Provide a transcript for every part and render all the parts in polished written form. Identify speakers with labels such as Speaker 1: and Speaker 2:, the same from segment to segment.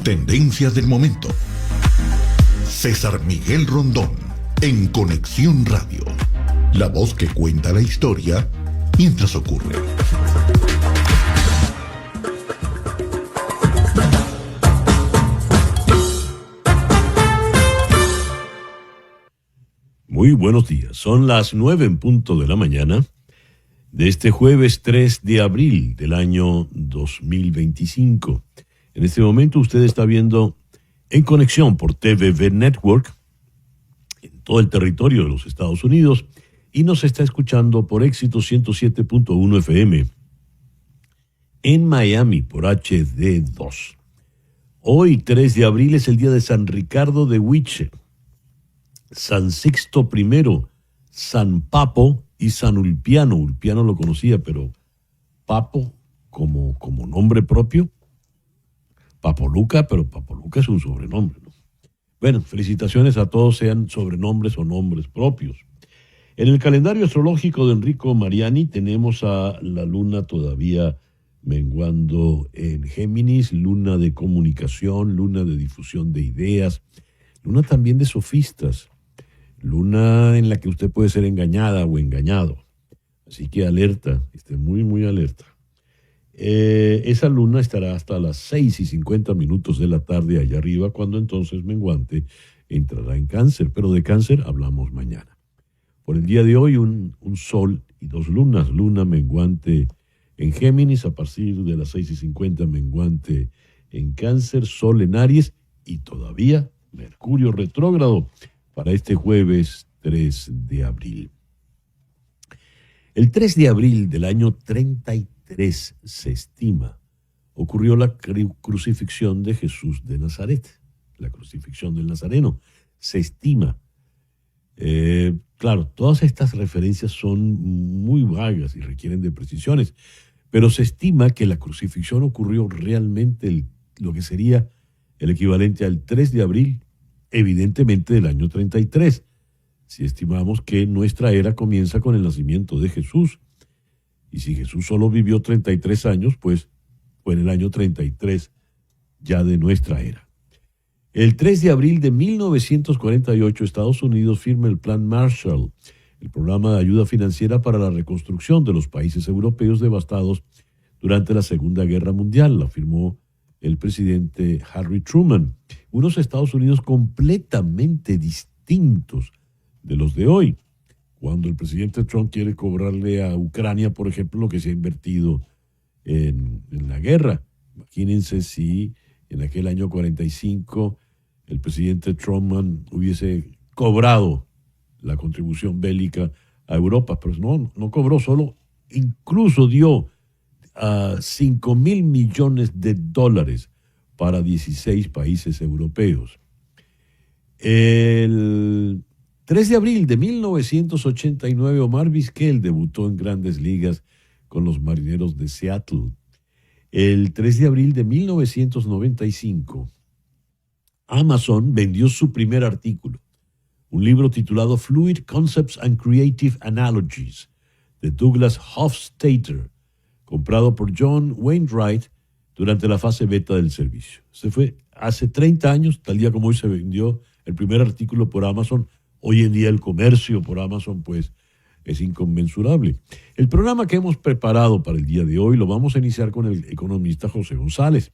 Speaker 1: Tendencias del momento. César Miguel Rondón, en Conexión Radio. La voz que cuenta la historia mientras ocurre.
Speaker 2: Muy buenos días. Son las 9 en punto de la mañana de este jueves 3 de abril del año 2025. En este momento usted está viendo En Conexión por TVV Network en todo el territorio de los Estados Unidos y nos está escuchando por Éxito 107.1 FM en Miami por HD2. Hoy, 3 de abril, es el día de San Ricardo de Huiche, San Sixto I, San Papo y San Ulpiano. Ulpiano lo conocía, pero Papo como nombre propio. Papoluca, pero Papoluca es un sobrenombre, ¿no? Bueno, felicitaciones a todos, sean sobrenombres o nombres propios. En el calendario astrológico de Enrico Mariani tenemos a la luna todavía menguando en Géminis, luna de comunicación, luna de difusión de ideas, luna también de sofistas, luna en la que usted puede ser engañada o engañado. Así que alerta, esté muy, muy alerta. Esa luna estará hasta las 6:50 de la tarde allá arriba, cuando entonces menguante entrará en Cáncer, pero de Cáncer hablamos mañana. Por el día de hoy un sol y dos lunas, luna menguante en Géminis, a partir de las 6:50 menguante en Cáncer, sol en Aries y todavía Mercurio retrógrado para este jueves 3 de abril. El 3 de abril del año 33 se estima, ocurrió la crucifixión de Jesús de Nazaret, la crucifixión del Nazareno, se estima. Claro, todas estas referencias son muy vagas y requieren de precisiones, pero se estima que la crucifixión ocurrió realmente lo que sería el equivalente al 3 de abril, evidentemente del año 33, si estimamos que nuestra era comienza con el nacimiento de Jesús. Y si Jesús solo vivió 33 años, pues fue en el año 33 ya de nuestra era. El 3 de abril de 1948, Estados Unidos firma el Plan Marshall, el programa de ayuda financiera para la reconstrucción de los países europeos devastados durante la Segunda Guerra Mundial. La firmó el presidente Harry Truman. Unos Estados Unidos completamente distintos de los de hoy. Cuando el presidente Trump quiere cobrarle a Ucrania, por ejemplo, lo que se ha invertido en la guerra. Imagínense si en aquel año 45 el presidente Truman hubiese cobrado la contribución bélica a Europa, pero no cobró, solo incluso dio $5,000 millones para 16 países europeos. El 3 de abril de 1989, Omar Vizquel debutó en Grandes Ligas con los Marineros de Seattle. El 3 de abril de 1995, Amazon vendió su primer artículo, un libro titulado Fluid Concepts and Creative Analogies, de Douglas Hofstadter, comprado por John Wainwright durante la fase beta del servicio. Se fue hace 30 años, tal día como hoy se vendió el primer artículo por Amazon. Hoy en día el comercio por Amazon pues es inconmensurable. El programa que hemos preparado para el día de hoy lo vamos a iniciar con el economista José González.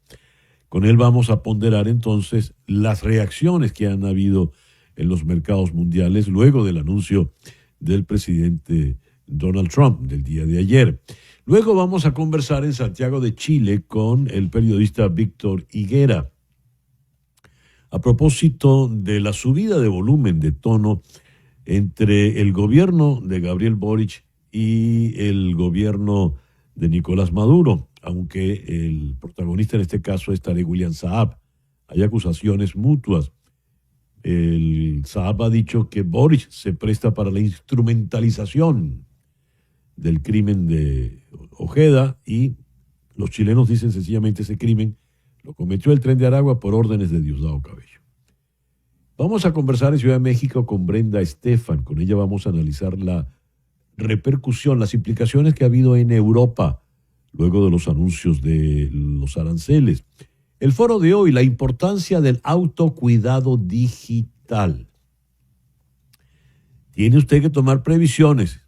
Speaker 2: Con él vamos a ponderar entonces las reacciones que han habido en los mercados mundiales luego del anuncio del presidente Donald Trump del día de ayer. Luego vamos a conversar en Santiago de Chile con el periodista Víctor Higuera, a propósito de la subida de volumen de tono entre el gobierno de Gabriel Boric y el gobierno de Nicolás Maduro, aunque el protagonista en este caso es Tarek William Saab. Hay acusaciones mutuas. El Saab ha dicho que Boric se presta para la instrumentalización del crimen de Ojeda y los chilenos dicen sencillamente ese crimen lo cometió el Tren de Aragua por órdenes de Diosdado Cabello. Vamos a conversar en Ciudad de México con Brenda Estefan. Con ella vamos a analizar la repercusión, las implicaciones que ha habido en Europa luego de los anuncios de los aranceles. El foro de hoy, la importancia del autocuidado digital. Tiene usted que tomar previsiones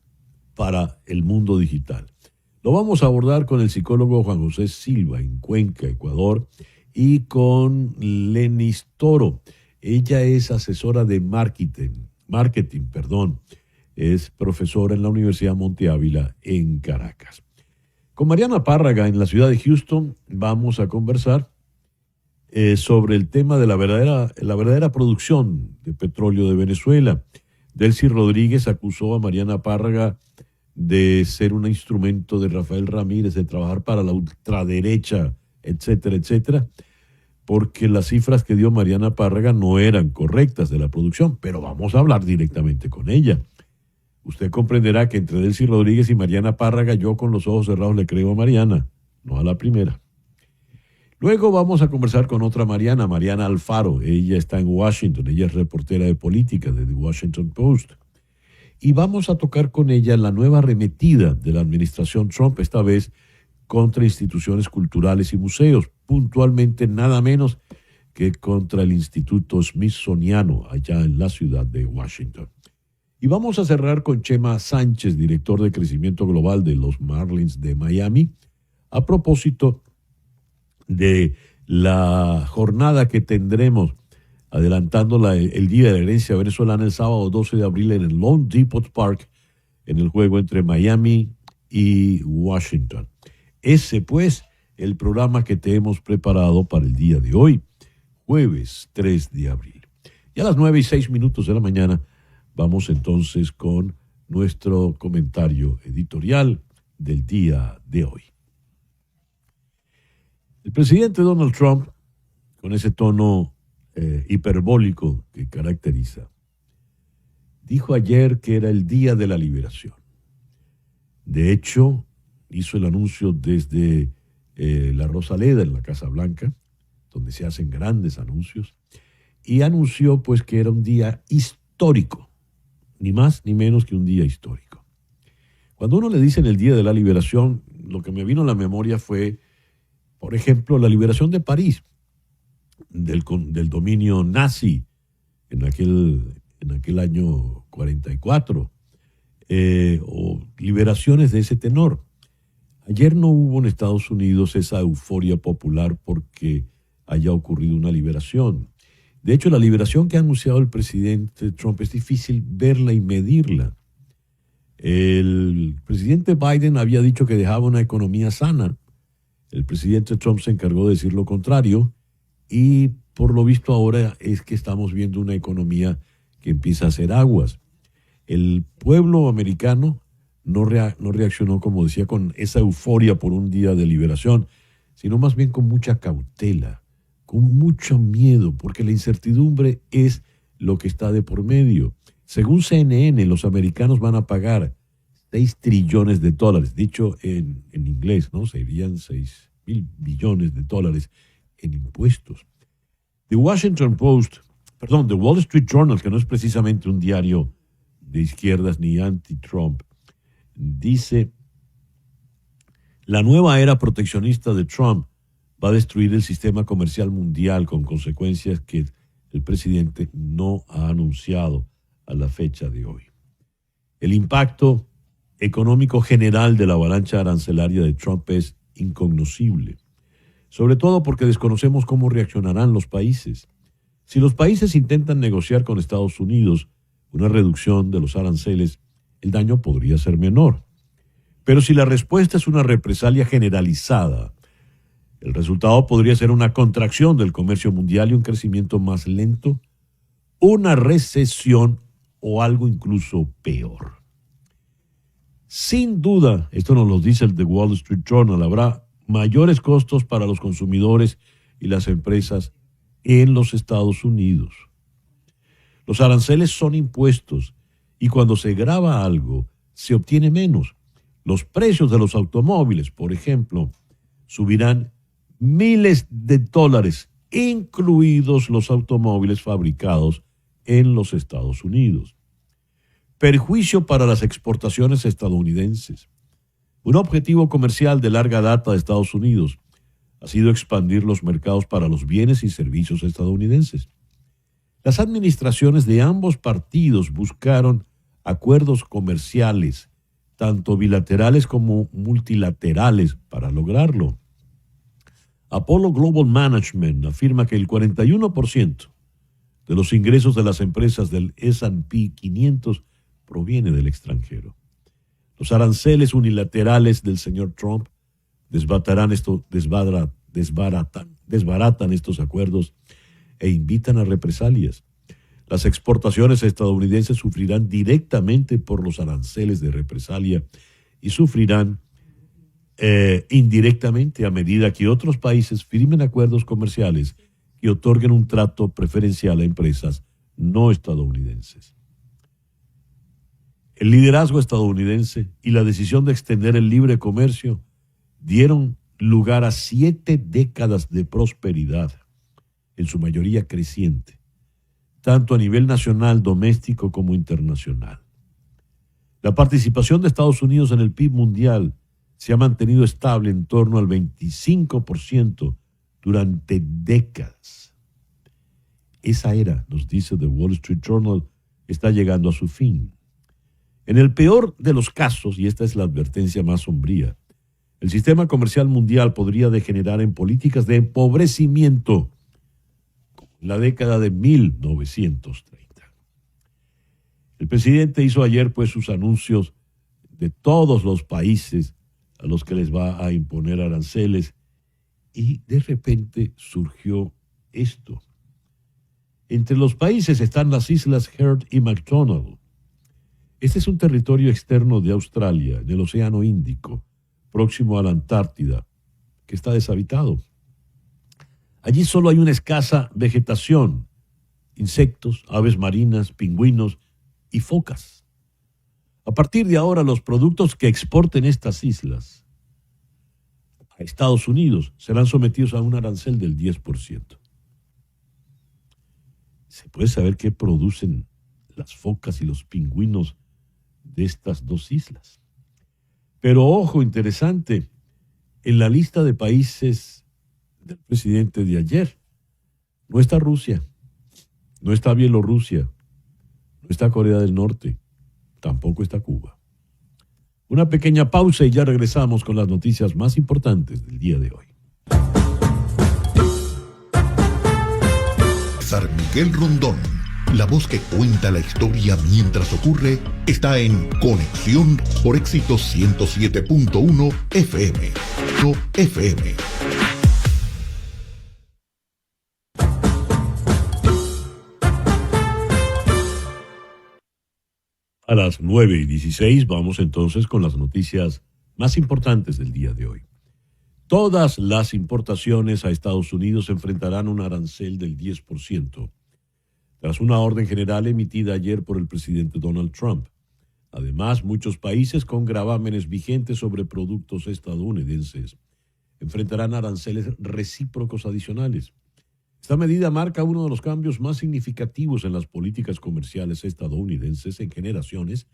Speaker 2: para el mundo digital. Lo vamos a abordar con el psicólogo Juan José Silva en Cuenca, Ecuador, y con Lenis Toro. Ella es asesora de marketing, es profesora en la Universidad Monte Ávila en Caracas. Con Mariana Párraga en la ciudad de Houston vamos a conversar sobre el tema de la verdadera producción de petróleo de Venezuela. Delcy Rodríguez acusó a Mariana Párraga de ser un instrumento de Rafael Ramírez, de trabajar para la ultraderecha, etcétera, etcétera, porque las cifras que dio Mariana Párraga no eran correctas de la producción, pero vamos a hablar directamente con ella. Usted comprenderá que entre Delcy Rodríguez y Mariana Párraga, yo con los ojos cerrados le creo a Mariana, no a la primera. Luego vamos a conversar con otra Mariana, Mariana Alfaro. Ella está en Washington, ella es reportera de política de The Washington Post. Y vamos a tocar con ella la nueva arremetida de la administración Trump, esta vez contra instituciones culturales y museos, puntualmente nada menos que contra el Instituto Smithsoniano allá en la ciudad de Washington. Y vamos a cerrar con Chema Sánchez, director de crecimiento global de los Marlins de Miami, a propósito de la jornada que tendremos adelantando el Día de la Herencia Venezolana el sábado 12 de abril en el Lone Depot Park, en el juego entre Miami y Washington. Ese, pues, el programa que te hemos preparado para el día de hoy, jueves 3 de abril. Y a las 9:06 de la mañana vamos entonces con nuestro comentario editorial del día de hoy. El presidente Donald Trump, con ese tono hiperbólico que caracteriza, dijo ayer que era el día de la liberación. De hecho, hizo el anuncio desde la Rosaleda, en la Casa Blanca, donde se hacen grandes anuncios, y anunció pues que era un día histórico, ni más ni menos que un día histórico. Cuando uno le dice el día de la liberación, lo que me vino a la memoria fue, por ejemplo, la liberación de París del dominio nazi en aquel año 44, o liberaciones de ese tenor. Ayer no hubo en Estados Unidos esa euforia popular porque haya ocurrido una liberación. De hecho, la liberación que ha anunciado el presidente Trump es difícil verla y medirla. El presidente Biden había dicho que dejaba una economía sana. El presidente Trump se encargó de decir lo contrario y por lo visto ahora es que estamos viendo una economía que empieza a hacer aguas. El pueblo americano no reaccionó, como decía, con esa euforia por un día de liberación, sino más bien con mucha cautela, con mucho miedo, porque la incertidumbre es lo que está de por medio. Según CNN, los americanos van a pagar 6 trillones de dólares, dicho en inglés, ¿no? Serían 6,000 billones de dólares en impuestos. The Wall Street Journal, que no es precisamente un diario de izquierdas ni anti-Trump, dice: la nueva era proteccionista de Trump va a destruir el sistema comercial mundial con consecuencias que el presidente no ha anunciado a la fecha de hoy. El impacto económico general de la avalancha arancelaria de Trump es incognoscible, sobre todo porque desconocemos cómo reaccionarán los países. Si los países intentan negociar con Estados Unidos una reducción de los aranceles, el daño podría ser menor. Pero si la respuesta es una represalia generalizada, el resultado podría ser una contracción del comercio mundial y un crecimiento más lento, una recesión o algo incluso peor. Sin duda, esto nos lo dice el The Wall Street Journal, habrá mayores costos para los consumidores y las empresas en los Estados Unidos. Los aranceles son impuestos y cuando se grava algo, se obtiene menos. Los precios de los automóviles, por ejemplo, subirán miles de dólares, incluidos los automóviles fabricados en los Estados Unidos. Perjuicio para las exportaciones estadounidenses. Un objetivo comercial de larga data de Estados Unidos ha sido expandir los mercados para los bienes y servicios estadounidenses. Las administraciones de ambos partidos buscaron acuerdos comerciales, tanto bilaterales como multilaterales, para lograrlo. Apollo Global Management afirma que el 41% de los ingresos de las empresas del S&P 500 proviene del extranjero. Los aranceles unilaterales del señor Trump desbaratan estos acuerdos e invitan a represalias. Las exportaciones estadounidenses sufrirán directamente por los aranceles de represalia y sufrirán indirectamente a medida que otros países firmen acuerdos comerciales que otorguen un trato preferencial a empresas no estadounidenses. El liderazgo estadounidense y la decisión de extender el libre comercio dieron lugar a 7 décadas de prosperidad, en su mayoría creciente, tanto a nivel nacional, doméstico como internacional. La participación de Estados Unidos en el PIB mundial se ha mantenido estable en torno al 25% durante décadas. Esa era, nos dice The Wall Street Journal, está llegando a su fin. En el peor de los casos, y esta es la advertencia más sombría, el sistema comercial mundial podría degenerar en políticas de empobrecimiento, como en la década de 1930. El presidente hizo ayer sus anuncios de todos los países a los que les va a imponer aranceles, y de repente surgió esto. Entre los países están las islas Heard y McDonald. Este es un territorio externo de Australia, en el Océano Índico, próximo a la Antártida, que está deshabitado. Allí solo hay una escasa vegetación, insectos, aves marinas, pingüinos y focas. A partir de ahora, los productos que exporten estas islas a Estados Unidos serán sometidos a un arancel del 10%. ¿Se puede saber qué producen las focas y los pingüinos de estas dos islas? Pero ojo, interesante, en la lista de países del presidente de ayer no está Rusia, no está Bielorrusia, no está Corea del Norte, tampoco está Cuba. Una pequeña pausa y ya regresamos con las noticias más importantes del día de hoy.
Speaker 1: César Miguel Rondón, la voz que cuenta la historia mientras ocurre, está en Conexión por Éxito 107.1 FM. FM.
Speaker 2: A las 9:16 vamos entonces con las noticias más importantes del día de hoy. Todas las importaciones a Estados Unidos enfrentarán un arancel del 10%, tras una orden general emitida ayer por el presidente Donald Trump. Además, muchos países con gravámenes vigentes sobre productos estadounidenses enfrentarán aranceles recíprocos adicionales. Esta medida marca uno de los cambios más significativos en las políticas comerciales estadounidenses en generaciones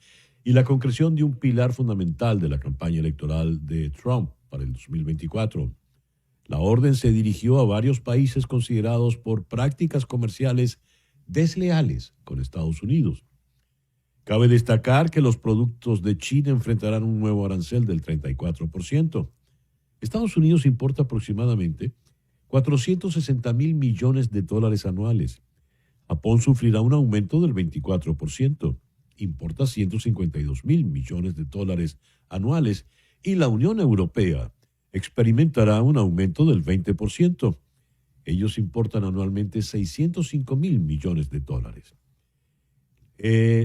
Speaker 2: y la concreción de un pilar fundamental de la campaña electoral de Trump para el 2024. La orden se dirigió a varios países considerados por prácticas comerciales desleales con Estados Unidos. Cabe destacar que los productos de China enfrentarán un nuevo arancel del 34%. Estados Unidos importa aproximadamente $460,000 millones anuales. Japón sufrirá un aumento del 24%, importa $152,000 millones anuales, y la Unión Europea experimentará un aumento del 20%. Ellos importan anualmente $605,000 millones.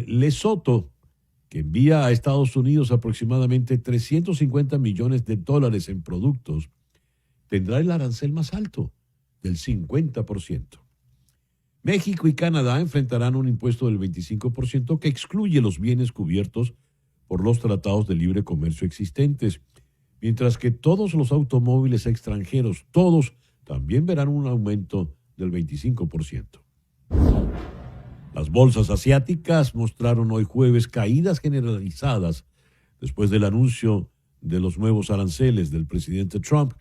Speaker 2: Lesoto, que envía a Estados Unidos aproximadamente $350 millones en productos, tendrá el arancel más alto, del 50%. México y Canadá enfrentarán un impuesto del 25% que excluye los bienes cubiertos por los tratados de libre comercio existentes, mientras que todos los automóviles extranjeros, todos, también verán un aumento del 25%. Las bolsas asiáticas mostraron hoy jueves caídas generalizadas después del anuncio de los nuevos aranceles del presidente Trump,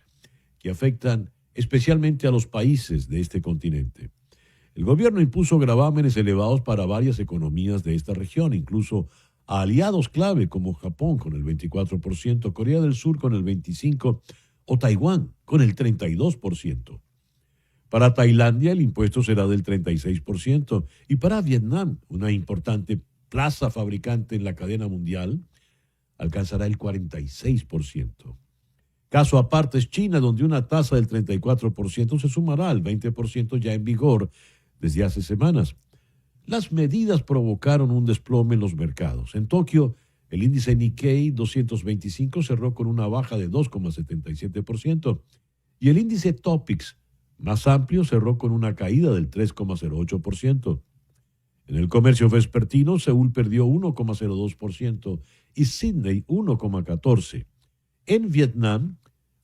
Speaker 2: que afectan especialmente a los países de este continente. El gobierno impuso gravámenes elevados para varias economías de esta región, incluso a aliados clave como Japón con el 24%, Corea del Sur con el 25% o Taiwán con el 32%. Para Tailandia el impuesto será del 36% y para Vietnam, una importante plaza fabricante en la cadena mundial, alcanzará el 46%. Caso aparte es China, donde una tasa del 34% se sumará al 20% ya en vigor desde hace semanas. Las medidas provocaron un desplome en los mercados. En Tokio, el índice Nikkei 225 cerró con una baja de 2,77% y el índice Topix, más amplio, cerró con una caída del 3,08%. En el comercio vespertino, Seúl perdió 1,02% y Sydney 1,14%. En Vietnam,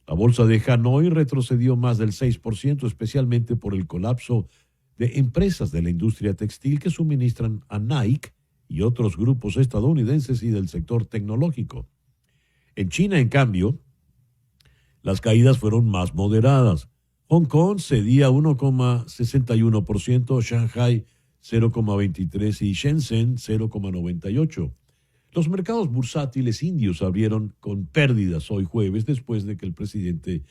Speaker 2: la bolsa de Hanoi retrocedió más del 6%, especialmente por el colapso de empresas de la industria textil que suministran a Nike y otros grupos estadounidenses y del sector tecnológico. En China, en cambio, las caídas fueron más moderadas. Hong Kong cedía 1,61%, Shanghai 0,23% y Shenzhen 0,98%. Los mercados bursátiles indios abrieron con pérdidas hoy jueves después de que el presidente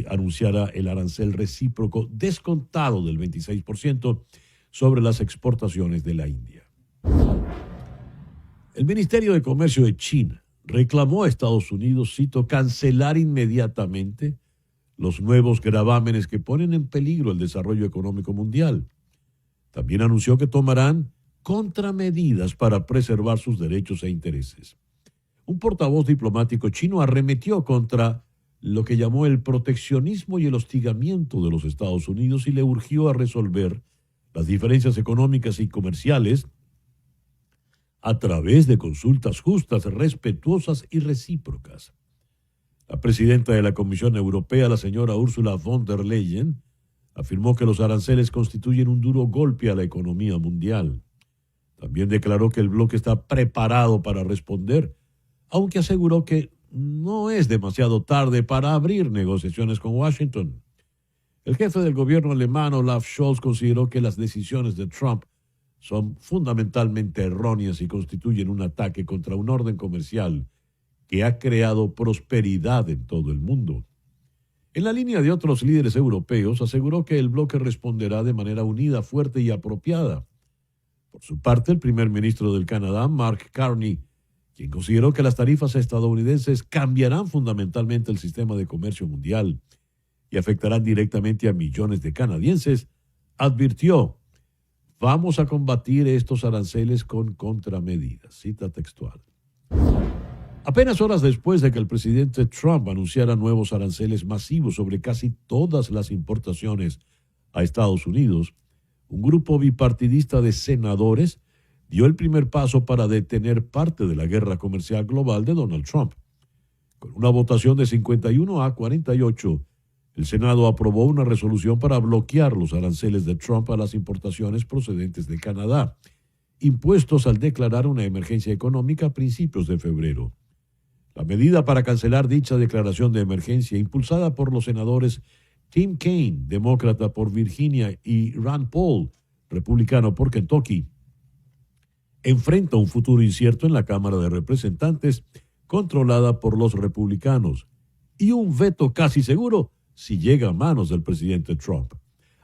Speaker 2: anunciara el arancel recíproco descontado del 26% sobre las exportaciones de la India. El Ministerio de Comercio de China reclamó a Estados Unidos, cito, cancelar inmediatamente los nuevos gravámenes que ponen en peligro el desarrollo económico mundial. También anunció que tomarán contramedidas para preservar sus derechos e intereses. Un portavoz diplomático chino arremetió contra lo que llamó el proteccionismo y el hostigamiento de los Estados Unidos y le urgió a resolver las diferencias económicas y comerciales a través de consultas justas, respetuosas y recíprocas. La presidenta de la Comisión Europea, la señora Ursula von der Leyen, afirmó que los aranceles constituyen un duro golpe a la economía mundial. También declaró que el bloque está preparado para responder, aunque aseguró que no es demasiado tarde para abrir negociaciones con Washington. El jefe del gobierno alemán, Olaf Scholz, consideró que las decisiones de Trump son fundamentalmente erróneas y constituyen un ataque contra un orden comercial que ha creado prosperidad en todo el mundo. En la línea de otros líderes europeos, aseguró que el bloque responderá de manera unida, fuerte y apropiada. Por su parte, el primer ministro del Canadá, Mark Carney, quien consideró que las tarifas estadounidenses cambiarán fundamentalmente el sistema de comercio mundial y afectarán directamente a millones de canadienses, advirtió: vamos a combatir estos aranceles con contramedidas. Cita textual. Apenas horas después de que el presidente Trump anunciara nuevos aranceles masivos sobre casi todas las importaciones a Estados Unidos, un grupo bipartidista de senadores dio el primer paso para detener parte de la guerra comercial global de Donald Trump. Con una votación de 51 a 48, el Senado aprobó una resolución para bloquear los aranceles de Trump a las importaciones procedentes de Canadá, impuestos al declarar una emergencia económica a principios de febrero. La medida para cancelar dicha declaración de emergencia, impulsada por los senadores Tim Kaine, demócrata por Virginia, y Rand Paul, republicano por Kentucky, enfrenta un futuro incierto en la Cámara de Representantes, controlada por los republicanos, y un veto casi seguro si llega a manos del presidente Trump.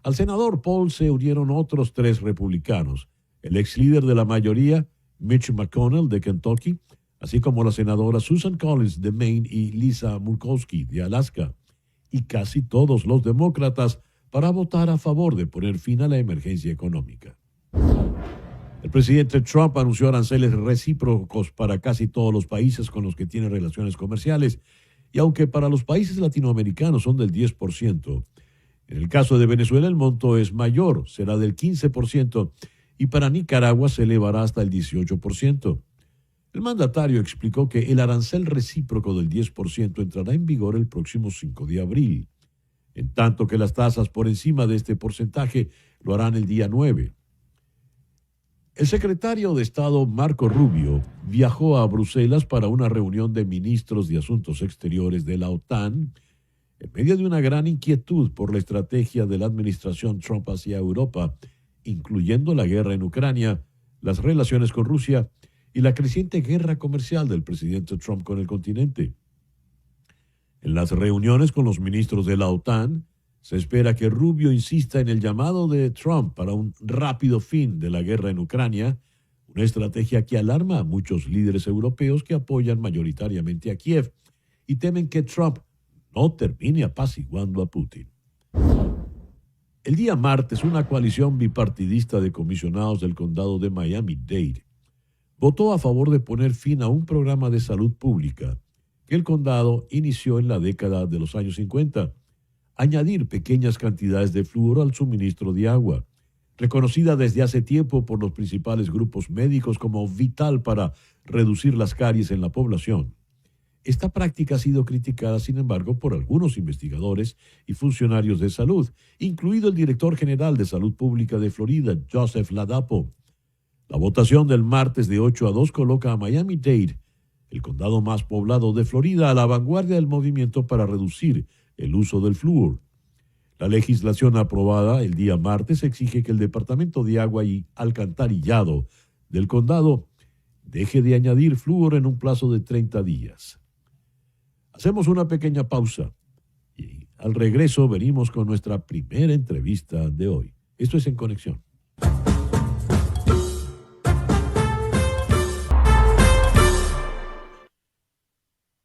Speaker 2: Al senador Paul se unieron otros 3 republicanos, el ex líder de la mayoría, Mitch McConnell, de Kentucky, así como la senadora Susan Collins, de Maine, y Lisa Murkowski, de Alaska, y casi todos los demócratas para votar a favor de poner fin a la emergencia económica. El presidente Trump anunció aranceles recíprocos para casi todos los países con los que tiene relaciones comerciales, y aunque para los países latinoamericanos son del 10%, en el caso de Venezuela el monto es mayor, será del 15%, y para Nicaragua se elevará hasta el 18%. El mandatario explicó que el arancel recíproco del 10% entrará en vigor el próximo 5 de abril, en tanto que las tasas por encima de este porcentaje lo harán el día 9. El secretario de Estado Marco Rubio viajó a Bruselas para una reunión de ministros de Asuntos Exteriores de la OTAN, en medio de una gran inquietud por la estrategia de la administración Trump hacia Europa, incluyendo la guerra en Ucrania, las relaciones con Rusia y la creciente guerra comercial del presidente Trump con el continente. En las reuniones con los ministros de la OTAN, se espera que Rubio insista en el llamado de Trump para un rápido fin de la guerra en Ucrania, una estrategia que alarma a muchos líderes europeos que apoyan mayoritariamente a Kiev y temen que Trump no termine apaciguando a Putin. El día martes, una coalición bipartidista de comisionados del condado de Miami-Dade votó a favor de poner fin a un programa de salud pública que el condado inició en la década de los años 50, añadir pequeñas cantidades de flúor al suministro de agua, reconocida desde hace tiempo por los principales grupos médicos como vital para reducir las caries en la población. Esta práctica ha sido criticada, sin embargo, por algunos investigadores y funcionarios de salud, incluido el director general de Salud Pública de Florida, Joseph Ladapo. La votación del martes de 8-2 coloca a Miami-Dade, el condado más poblado de Florida, a la vanguardia del movimiento para reducir el uso del flúor. La legislación aprobada el día martes exige que el Departamento de Agua y Alcantarillado del condado deje de añadir flúor en un plazo de 30 días. Hacemos una pequeña pausa y al regreso venimos con nuestra primera entrevista de hoy. Esto es En Conexión.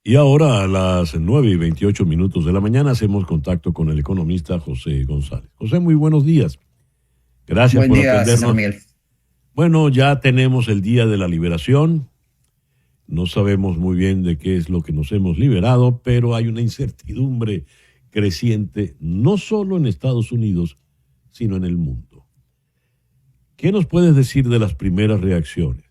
Speaker 2: Y ahora a las 9:28 de la mañana hacemos contacto con el economista José González. José, muy buenos días. Gracias por atendernos.
Speaker 3: Miguel.
Speaker 2: Bueno, ya tenemos el Día de la Liberación. No sabemos muy bien de qué es lo que nos hemos liberado, pero hay una incertidumbre creciente, no solo en Estados Unidos, sino en el mundo. ¿Qué nos puedes decir de las primeras reacciones?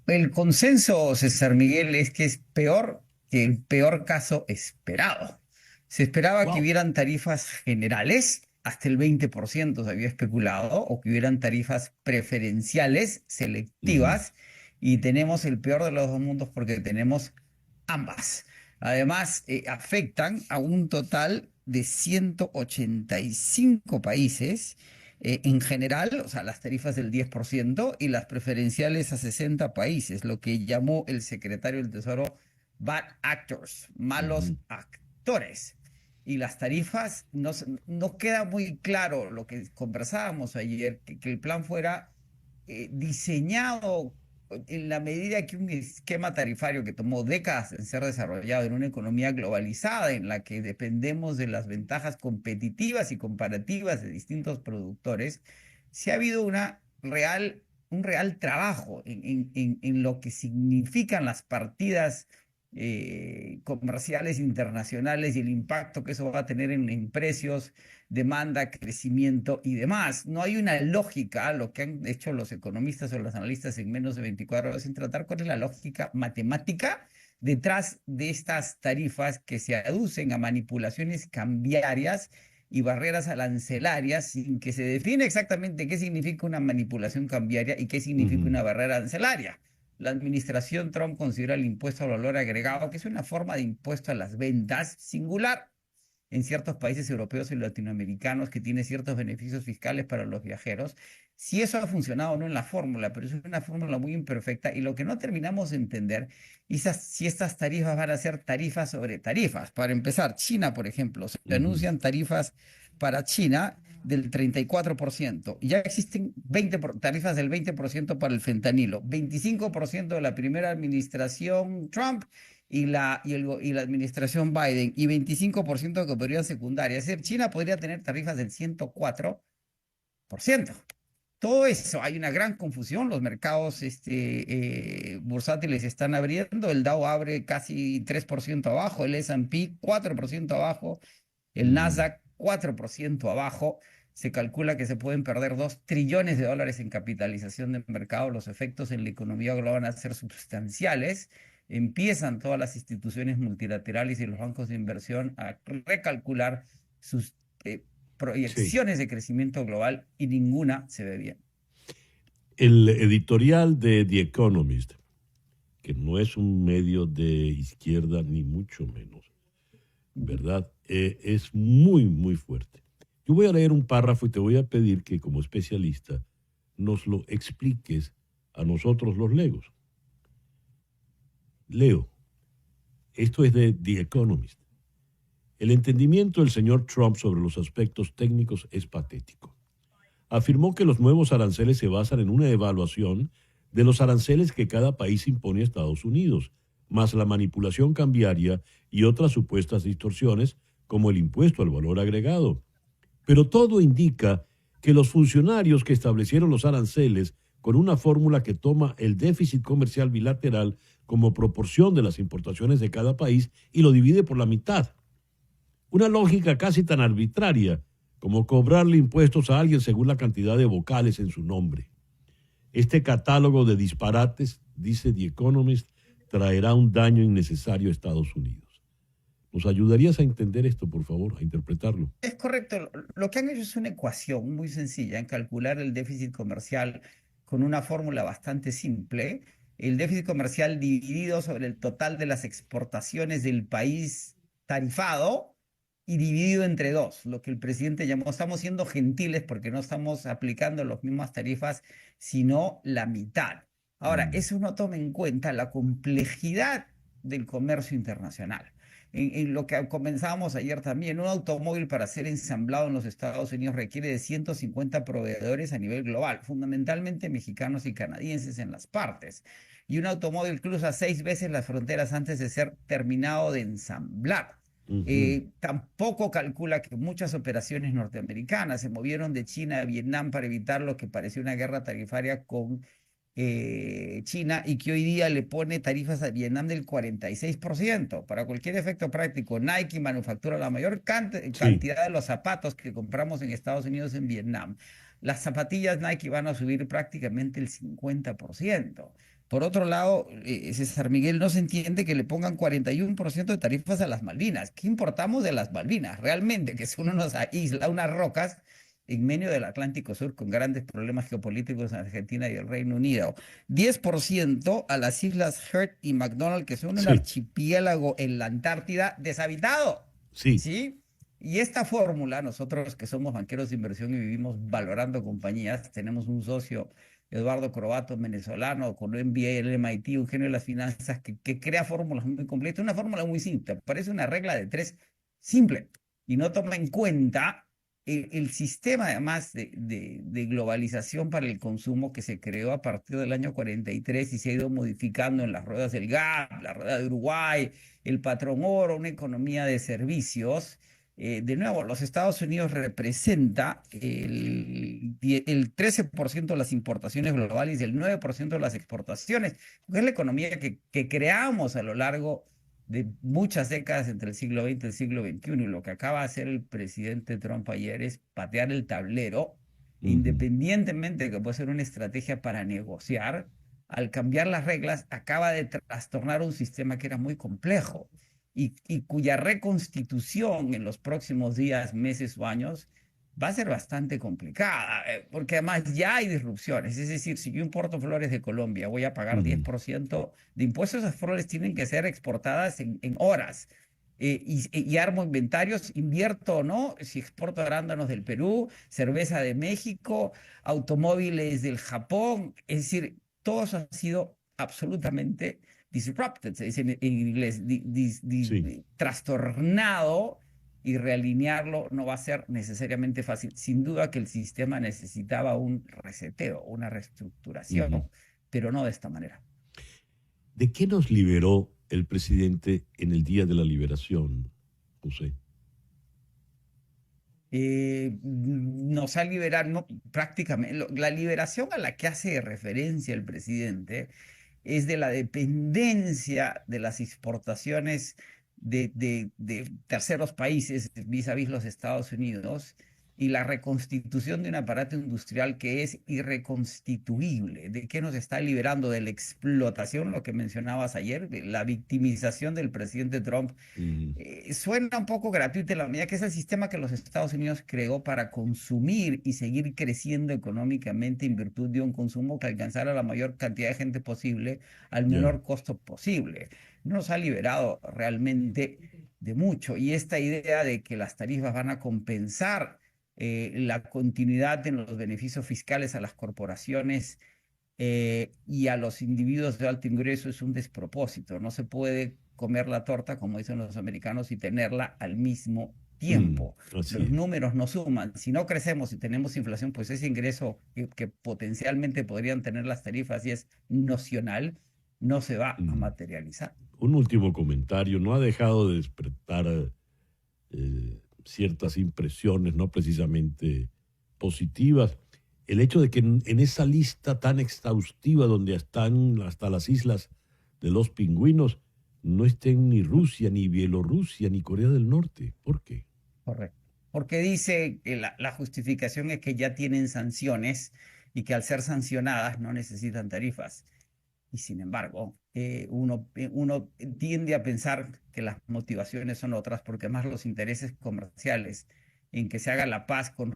Speaker 3: El consenso, César Miguel, es que es peor que el peor caso esperado. Se esperaba que hubieran tarifas generales, hasta el 20% se había especulado, o que hubieran tarifas preferenciales, selectivas, y tenemos el peor de los dos mundos porque tenemos ambas. Además, afectan a un total de 185 países, en general, o sea, las tarifas del 10% y las preferenciales a 60 países, lo que llamó el secretario del Tesoro bad actors, malos actores. Y las tarifas, no queda muy claro lo que conversábamos ayer, que el plan fuera diseñado en la medida que un esquema tarifario que tomó décadas en ser desarrollado en una economía globalizada en la que dependemos de las ventajas competitivas y comparativas de distintos productores, si ha habido un real trabajo en lo que significan las partidas comerciales internacionales y el impacto que eso va a tener en precios, demanda, crecimiento y demás. No hay una lógica, lo que han hecho los economistas o los analistas en menos de 24 horas, en tratar cuál es la lógica matemática detrás de estas tarifas que se aducen a manipulaciones cambiarias y barreras arancelarias sin que se define exactamente qué significa una manipulación cambiaria y qué significa una barrera arancelaria. La administración Trump considera el impuesto al valor agregado, que es una forma de impuesto a las ventas singular en ciertos países europeos y latinoamericanos, que tiene ciertos beneficios fiscales para los viajeros. Si eso ha funcionado o no en la fórmula, pero es una fórmula muy imperfecta y lo que no terminamos de entender es si estas tarifas van a ser tarifas sobre tarifas. Para empezar, China, por ejemplo, se anuncian tarifas para China del 34%. Ya existen tarifas del 20% para el fentanilo, 25% de la primera administración Trump y la administración Biden, y 25% que podrían secundarias. Es decir, China podría tener tarifas del 104%. Todo eso, hay una gran confusión, los mercados bursátiles están abriendo, el Dow abre casi 3% abajo, el S&P 4% abajo, el Nasdaq 4% abajo. Se calcula que se pueden perder $2 trillones en capitalización de mercado. Los efectos en la economía global van a ser sustanciales. Empiezan todas las instituciones multilaterales y los bancos de inversión a recalcular sus proyecciones de crecimiento global y ninguna se ve bien.
Speaker 2: El editorial de The Economist, que no es un medio de izquierda ni mucho menos, ¿verdad? es muy, muy fuerte. Yo voy a leer un párrafo y te voy a pedir que como especialista nos lo expliques a nosotros los legos. Leo, esto es de The Economist. El entendimiento del señor Trump sobre los aspectos técnicos es patético. Afirmó que los nuevos aranceles se basan en una evaluación de los aranceles que cada país impone a Estados Unidos, más la manipulación cambiaria y otras supuestas distorsiones como el impuesto al valor agregado. Pero todo indica que los funcionarios que establecieron los aranceles con una fórmula que toma el déficit comercial bilateral como proporción de las importaciones de cada país y lo divide por la mitad. Una lógica casi tan arbitraria como cobrarle impuestos a alguien según la cantidad de vocales en su nombre. Este catálogo de disparates, dice The Economist, traerá un daño innecesario a Estados Unidos. ¿Nos ayudarías a entender esto, por favor, a interpretarlo?
Speaker 3: Es correcto. Lo que han hecho es una ecuación muy sencilla en calcular el déficit comercial con una fórmula bastante simple. El déficit comercial dividido sobre el total de las exportaciones del país tarifado y dividido entre dos, lo que el presidente llamó, estamos siendo gentiles porque no estamos aplicando las mismas tarifas, sino la mitad. Ahora, eso no toma en cuenta la complejidad del comercio internacional. En lo que comenzábamos ayer también, un automóvil para ser ensamblado en los Estados Unidos requiere de 150 proveedores a nivel global, fundamentalmente mexicanos y canadienses en las partes. Y un automóvil cruza 6 veces las fronteras antes de ser terminado de ensamblar. Tampoco calcula que muchas operaciones norteamericanas se movieron de China a Vietnam para evitar lo que parecía una guerra tarifaria con China y que hoy día le pone tarifas a Vietnam del 46%. Para cualquier efecto práctico, Nike manufactura la mayor cantidad de los zapatos que compramos en Estados Unidos en Vietnam. Las zapatillas Nike van a subir prácticamente el 50%. Por otro lado, César Miguel, no se entiende que le pongan 41% de tarifas a las Malvinas. ¿Qué importamos de las Malvinas? Realmente, que son unas islas, unas rocas en medio del Atlántico Sur con grandes problemas geopolíticos en Argentina y el Reino Unido. 10% a las islas Heard y McDonald, que son un archipiélago en la Antártida deshabitado. ¿Sí? Y esta fórmula, nosotros que somos banqueros de inversión y vivimos valorando compañías, tenemos un socio, Eduardo Croato, venezolano, con un MBA en el MIT, un genio de las finanzas, que crea fórmulas muy completas. Una fórmula muy simple, parece una regla de 3 simple, y no toma en cuenta el sistema, además, de globalización para el consumo que se creó a partir del año 43 y se ha ido modificando en las ruedas del GAP, la rueda de Uruguay, el patrón oro, una economía de servicios. De nuevo, los Estados Unidos representa el 13% de las importaciones globales y el 9% de las exportaciones, porque es la economía que creamos a lo largo de muchas décadas entre el siglo XX y el siglo XXI. Y lo que acaba de hacer el presidente Trump ayer es patear el tablero, independientemente de que puede ser una estrategia para negociar. Al cambiar las reglas, acaba de trastornar un sistema que era muy complejo. Y cuya reconstitución en los próximos días, meses o años va a ser bastante complicada, porque además ya hay disrupciones. Es decir, si yo importo flores de Colombia, voy a pagar 10% de impuestos. Esas flores tienen que ser exportadas en horas. Y armo inventarios, invierto o no, si exporto arándanos del Perú, cerveza de México, automóviles del Japón. Es decir, todo eso ha sido absolutamente disrupted, se dice en inglés, trastornado, y realinearlo no va a ser necesariamente fácil. Sin duda que el sistema necesitaba un reseteo, una reestructuración, pero no de esta manera.
Speaker 2: ¿De qué nos liberó el presidente en el Día de la Liberación, José?
Speaker 3: Nos ha liberado prácticamente. La liberación a la que hace referencia el presidente es de la dependencia de las exportaciones de terceros países vis a vis los Estados Unidos y la reconstitución de un aparato industrial que es irreconstituible. ¿De qué nos está liberando? De la explotación, lo que mencionabas ayer, de la victimización del presidente Trump. Suena un poco gratuito en la medida que es el sistema que los Estados Unidos creó para consumir y seguir creciendo económicamente en virtud de un consumo que alcanzara la mayor cantidad de gente posible al menor costo posible. No nos ha liberado realmente de mucho. Y esta idea de que las tarifas van a compensar la continuidad en los beneficios fiscales a las corporaciones y a los individuos de alto ingreso es un despropósito. No se puede comer la torta, como dicen los americanos, y tenerla al mismo tiempo.
Speaker 2: Así
Speaker 3: Los
Speaker 2: es.
Speaker 3: números no suman. Si no crecemos y tenemos inflación, pues ese ingreso que potencialmente podrían tener las tarifas y es nocional, no se va a
Speaker 2: Mm.
Speaker 3: materializar.
Speaker 2: Un último comentario. No ha dejado de despertar ciertas impresiones, no precisamente positivas. El hecho de que en esa lista tan exhaustiva donde están hasta las islas de los pingüinos, no estén ni Rusia, ni Bielorrusia, ni Corea del Norte. ¿Por qué?
Speaker 3: Correcto. Porque dice que la justificación es que ya tienen sanciones y que al ser sancionadas no necesitan tarifas. Y sin embargo, uno tiende a pensar que las motivaciones son otras, porque más los intereses comerciales en que se haga la paz con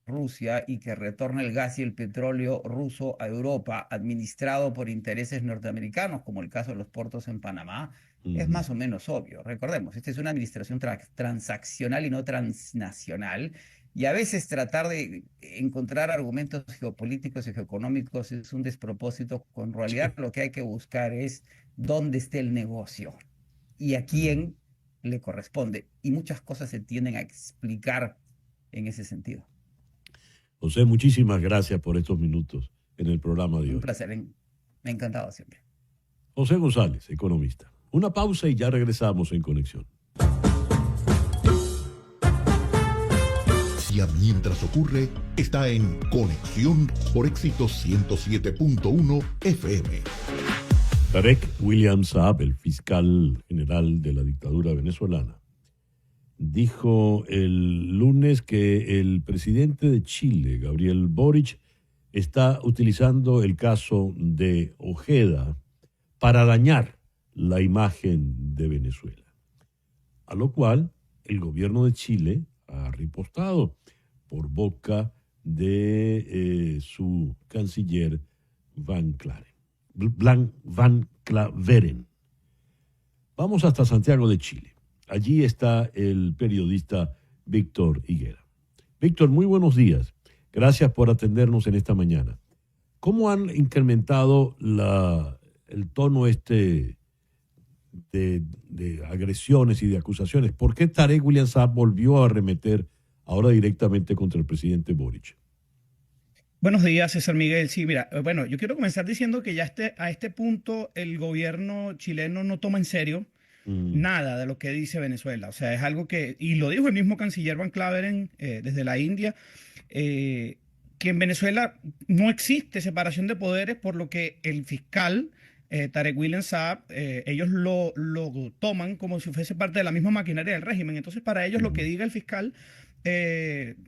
Speaker 3: Rusia y que retorne el gas y el petróleo ruso a Europa, administrado por intereses norteamericanos, como el caso de los puertos en Panamá, es
Speaker 2: Ujú.
Speaker 3: más o menos obvio. Recordemos, esta es una administración transaccional y no transnacional, y a veces tratar de encontrar argumentos geopolíticos y geoeconómicos es un despropósito, con realidad
Speaker 2: Sí.
Speaker 3: lo que hay que buscar es dónde está el negocio y a quién le corresponde. Y muchas cosas se tienden a explicar en ese sentido.
Speaker 2: José, muchísimas gracias por estos minutos en el programa de
Speaker 3: Un
Speaker 2: hoy.
Speaker 3: placer, me ha encantado siempre.
Speaker 2: José González, economista. Una pausa y ya regresamos en Conexión.
Speaker 1: Y mientras ocurre, está en Conexión por Éxitos 107.1 FM.
Speaker 2: Tarek William Saab, el fiscal general de la dictadura venezolana, dijo el lunes que el presidente de Chile, Gabriel Boric, está utilizando el caso de Ojeda para dañar la imagen de Venezuela. A lo cual el gobierno de Chile ha ripostado por boca de su canciller Van Claveren. Vamos hasta Santiago de Chile. Allí está el periodista Víctor Higuera. Víctor, muy buenos días. Gracias por atendernos en esta mañana. ¿Cómo han incrementado el tono de agresiones y de acusaciones? ¿Por qué Tarek William Saab volvió a arremeter ahora directamente contra el presidente Boric?
Speaker 4: Buenos días, César Miguel. Sí, mira, bueno, yo quiero comenzar diciendo que ya a este punto el gobierno chileno no toma en serio nada de lo que dice Venezuela. O sea, es algo que, y lo dijo el mismo canciller Van Claveren desde la India, que en Venezuela no existe separación de poderes, por lo que el fiscal Tarek William Saab, ellos lo toman como si fuese parte de la misma maquinaria del régimen. Entonces, para ellos lo que diga el fiscal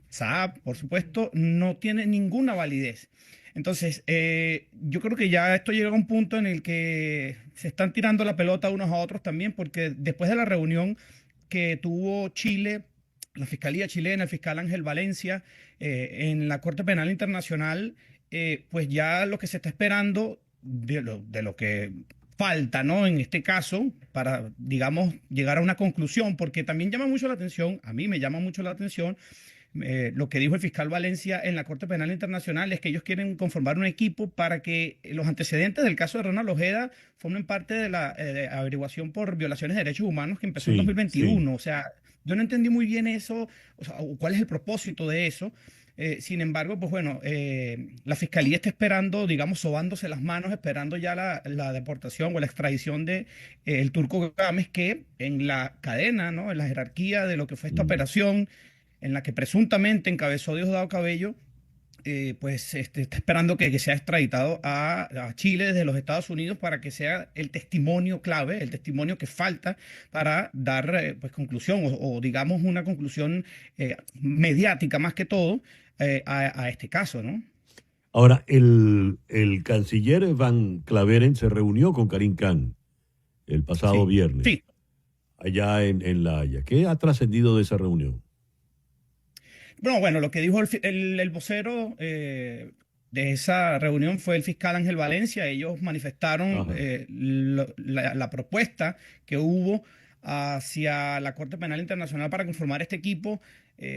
Speaker 4: Saab, por supuesto, no tiene ninguna validez. Entonces, yo creo que ya esto llega a un punto en el que se están tirando la pelota unos a otros también, porque después de la reunión que tuvo Chile, la Fiscalía chilena, el fiscal Ángel Valencia, en la Corte Penal Internacional, pues ya lo que se está esperando de lo que falta, ¿no? En este caso, para, digamos, llegar a una conclusión, porque también llama mucho la atención, a mí me llama mucho la atención, lo que dijo el fiscal Valencia en la Corte Penal Internacional es que ellos quieren conformar un equipo para que los antecedentes del caso de Ronald Ojeda formen parte de la averiguación por violaciones de derechos humanos que empezó en
Speaker 2: Sí,
Speaker 4: 2021.
Speaker 2: sí.
Speaker 4: O sea, yo no entendí muy bien eso, o sea, cuál es el propósito de eso. Sin embargo, pues bueno, la fiscalía está esperando, digamos, sobándose las manos, esperando ya la deportación o la extradición de el turco Gámez, que en la cadena, ¿no? En la jerarquía de lo que fue esta operación, en la que presuntamente encabezó Diosdado Cabello, pues está esperando que sea extraditado a Chile desde los Estados Unidos para que sea el testimonio clave, el testimonio que falta para dar pues conclusión o digamos una conclusión mediática más que todo a este caso, ¿no?
Speaker 2: Ahora, el canciller Van Claveren se reunió con Karim Khan el pasado
Speaker 4: Sí,
Speaker 2: viernes,
Speaker 4: sí.
Speaker 2: allá en La Haya. ¿Qué ha trascendido de esa reunión?
Speaker 4: Bueno, lo que dijo el vocero de esa reunión fue el fiscal Ángel Valencia. Ellos manifestaron
Speaker 2: Ajá.
Speaker 4: la propuesta que hubo hacia la Corte Penal Internacional para conformar este equipo,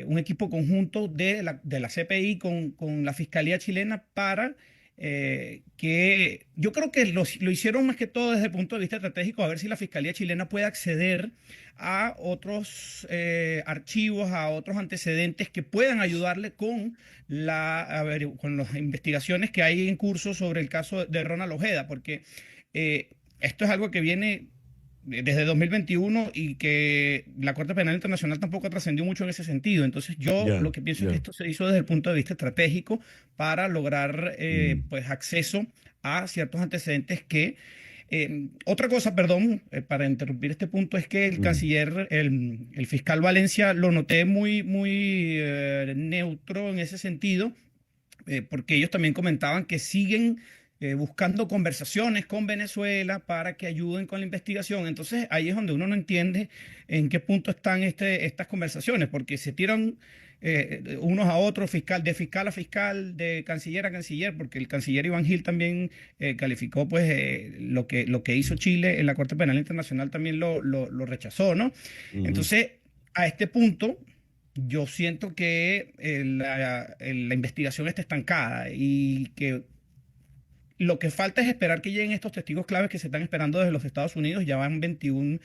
Speaker 4: un equipo conjunto de la CPI con la Fiscalía chilena para que yo creo que lo hicieron más que todo desde el punto de vista estratégico, a ver si la Fiscalía chilena puede acceder a otros archivos, a otros antecedentes que puedan ayudarle con con las investigaciones que hay en curso sobre el caso de Ronald Ojeda, porque esto es algo que viene desde 2021 y que la Corte Penal Internacional tampoco trascendió mucho en ese sentido. Entonces yo lo que pienso es que esto se hizo desde el punto de vista estratégico para lograr pues acceso a ciertos antecedentes que... otra cosa, perdón, para interrumpir este punto, es que el canciller, el fiscal Valencia, lo noté muy neutro en ese sentido, porque ellos también comentaban que siguen buscando conversaciones con Venezuela para que ayuden con la investigación. Entonces ahí es donde uno no entiende en qué punto están estas conversaciones, porque se tiran unos a otros, de fiscal a fiscal, de canciller a canciller, porque el canciller Iván Gil también calificó pues lo que hizo Chile en la Corte Penal Internacional, también lo rechazó, ¿no? Entonces, a este punto yo siento que la investigación está estancada y que lo que falta es esperar que lleguen estos testigos claves que se están esperando desde los Estados Unidos. Ya van 21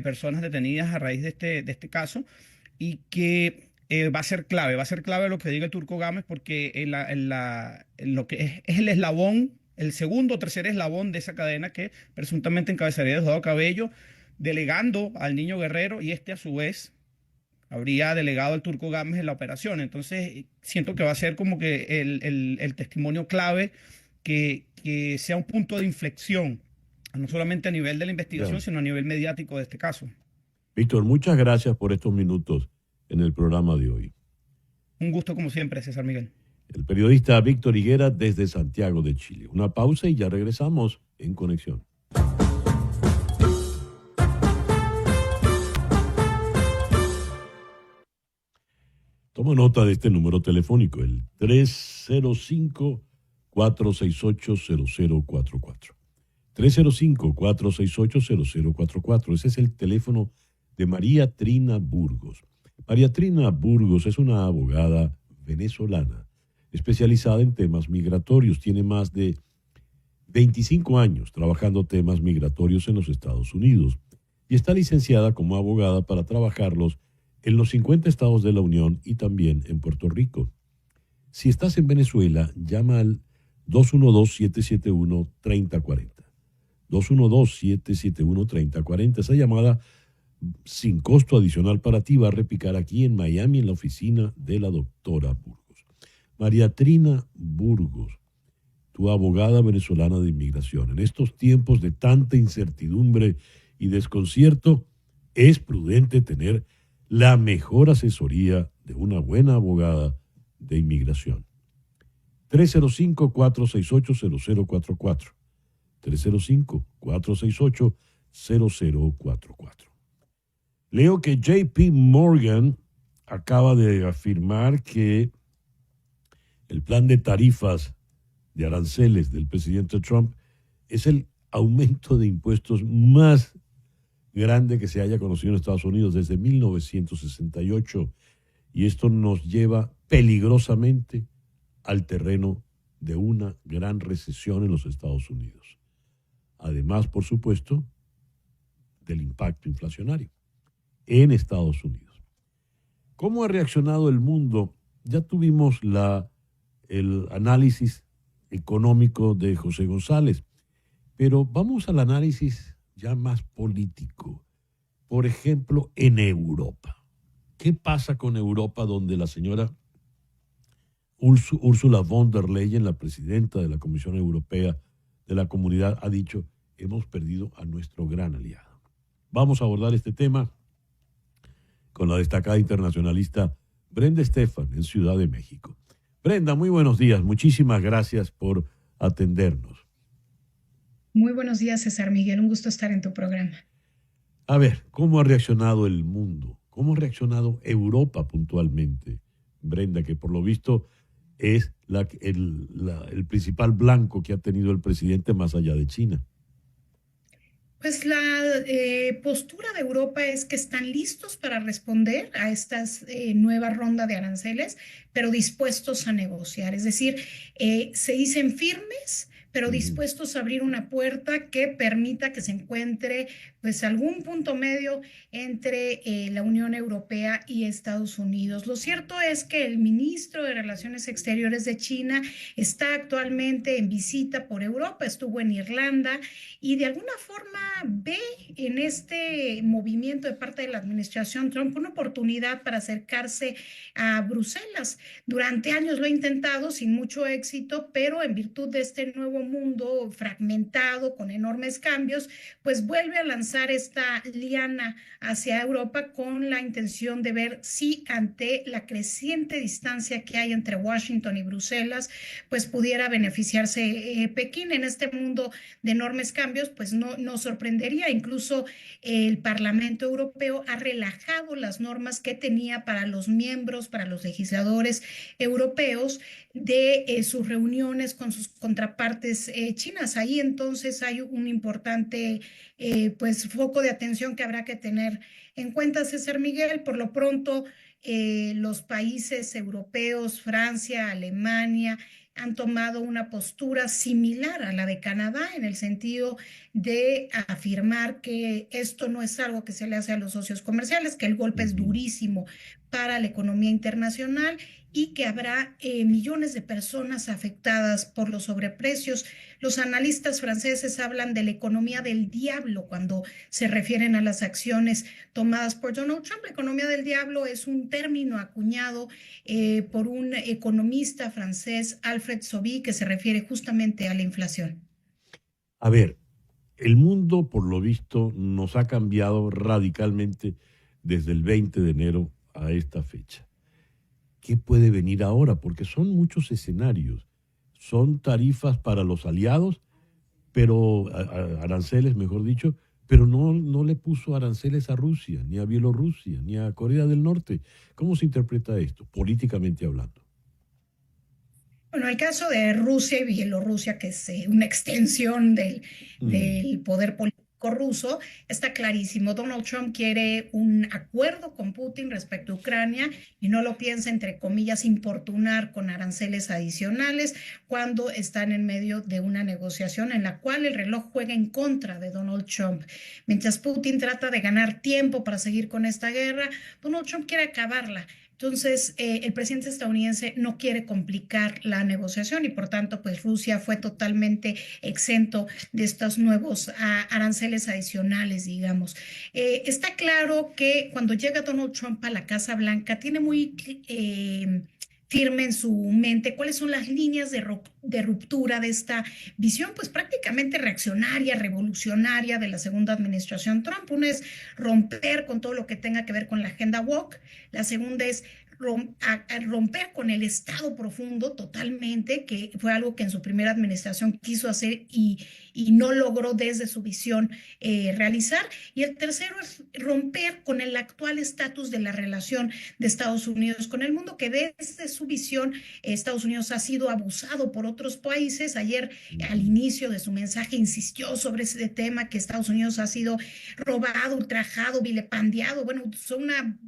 Speaker 4: personas detenidas a raíz de este caso, y que va a ser clave lo que diga el Turco Gámez, porque lo que es el eslabón, el segundo o tercer eslabón de esa cadena que presuntamente encabezaría Diosdado Cabello, delegando al Niño Guerrero, y a su vez habría delegado al Turco Gámez en la operación. Entonces siento que va a ser como que el testimonio clave que sea un punto de inflexión, no solamente a nivel de la investigación, sino a nivel mediático de este caso.
Speaker 2: Víctor, muchas gracias por estos minutos en el programa de hoy.
Speaker 4: Un gusto como siempre, César Miguel.
Speaker 2: El periodista Víctor Higuera desde Santiago de Chile. Una pausa y ya regresamos en Conexión. Toma nota de este número telefónico, el 305-468-0044. 305-468-0044. Ese es el teléfono de María Trina Burgos. María Trina Burgos es una abogada venezolana especializada en temas migratorios. Tiene más de 25 años trabajando temas migratorios en los Estados Unidos y está licenciada como abogada para trabajarlos en los 50 estados de la Unión y también en Puerto Rico. Si estás en Venezuela, llama al 212-771-3040. 212-771-3040. Esa llamada sin costo adicional para ti va a repicar aquí en Miami en la oficina de la doctora Burgos. María Trina Burgos, tu abogada venezolana de inmigración. En estos tiempos de tanta incertidumbre y desconcierto, es prudente tener la mejor asesoría de una buena abogada de inmigración. 305-468-0044. 305-468-0044. Leo que JP Morgan acaba de afirmar que el plan de tarifas de aranceles del presidente Trump es el aumento de impuestos más grande que se haya conocido en Estados Unidos desde 1968, y esto nos lleva peligrosamente al terreno de una gran recesión en los Estados Unidos. Además, por supuesto, del impacto inflacionario en Estados Unidos. ¿Cómo ha reaccionado el mundo? Ya tuvimos el análisis económico de José González, pero vamos al análisis ya más político. Por ejemplo, en Europa. ¿Qué pasa con Europa, donde la señora Ursula von der Leyen, la presidenta de la Comisión Europea de la Comunidad, ha dicho: hemos perdido a nuestro gran aliado? Vamos a abordar este tema con la destacada internacionalista Brenda Estefan en Ciudad de México. Brenda, muy buenos días. Muchísimas gracias por atendernos.
Speaker 5: Muy buenos días, César Miguel. Un gusto estar en tu programa.
Speaker 2: A ver, ¿cómo ha reaccionado el mundo? ¿Cómo ha reaccionado Europa puntualmente, Brenda, que por lo visto es el principal blanco que ha tenido el presidente más allá de China?
Speaker 5: Pues la postura de Europa es que están listos para responder a esta nueva ronda de aranceles, pero dispuestos a negociar. Es decir, se dicen firmes, pero dispuestos a abrir una puerta que permita que se encuentre pues algún punto medio entre la Unión Europea y Estados Unidos. Lo cierto es que el ministro de Relaciones Exteriores de China está actualmente en visita por Europa, estuvo en Irlanda y de alguna forma ve en este movimiento de parte de la administración Trump una oportunidad para acercarse a Bruselas. Durante años lo ha intentado sin mucho éxito, pero en virtud de este nuevo mundo fragmentado con enormes cambios, pues vuelve a lanzar esta liana hacia Europa con la intención de ver si ante la creciente distancia que hay entre Washington y Bruselas, pues pudiera beneficiarse Pekín en este mundo de enormes cambios, pues no sorprendería. Incluso el Parlamento Europeo ha relajado las normas que tenía para los miembros, para los legisladores europeos de sus reuniones con sus contrapartes chinas. Ahí entonces hay un importante pues foco de atención que habrá que tener en cuenta, César Miguel. Por lo pronto, los países europeos, Francia, Alemania, han tomado una postura similar a la de Canadá en el sentido de afirmar que esto no es algo que se le hace a los socios comerciales, que el golpe es durísimo para la economía internacional y que habrá millones de personas afectadas por los sobreprecios. Los analistas franceses hablan de la economía del diablo cuando se refieren a las acciones tomadas por Donald Trump. La economía del diablo es un término acuñado por un economista francés, Alfred Sobi, que se refiere justamente a la inflación.
Speaker 2: A ver, el mundo, por lo visto, nos ha cambiado radicalmente desde el 20 de enero a esta fecha. ¿Qué puede venir ahora? Porque son muchos escenarios. Son tarifas para los aliados, pero aranceles, mejor dicho, pero no le puso aranceles a Rusia, ni a Bielorrusia, ni a Corea del Norte. ¿Cómo se interpreta esto, políticamente hablando?
Speaker 5: Bueno, el caso de Rusia y Bielorrusia, que es una extensión del poder político ruso, está clarísimo. Donald Trump quiere un acuerdo con Putin respecto a Ucrania y no lo piensa, entre comillas, importunar con aranceles adicionales cuando están en medio de una negociación en la cual el reloj juega en contra de Donald Trump. Mientras Putin trata de ganar tiempo para seguir con esta guerra, Donald Trump quiere acabarla. Entonces, el presidente estadounidense no quiere complicar la negociación y por tanto, pues Rusia fue totalmente exento de estos nuevos aranceles adicionales, digamos. Está claro que cuando llega Donald Trump a la Casa Blanca, tiene muy firme en su mente cuáles son las líneas de ruptura de esta visión, pues prácticamente reaccionaria, revolucionaria de la segunda administración Trump. Una es romper con todo lo que tenga que ver con la agenda woke. La segunda es romper con el Estado profundo totalmente, que fue algo que en su primera administración quiso hacer y no logró desde su visión realizar. Y el tercero es romper con el actual estatus de la relación de Estados Unidos con el mundo, que desde su visión Estados Unidos ha sido abusado por otros países. Ayer, al inicio de su mensaje, insistió sobre ese tema, que Estados Unidos ha sido robado, ultrajado, vilipendiado. Bueno, son una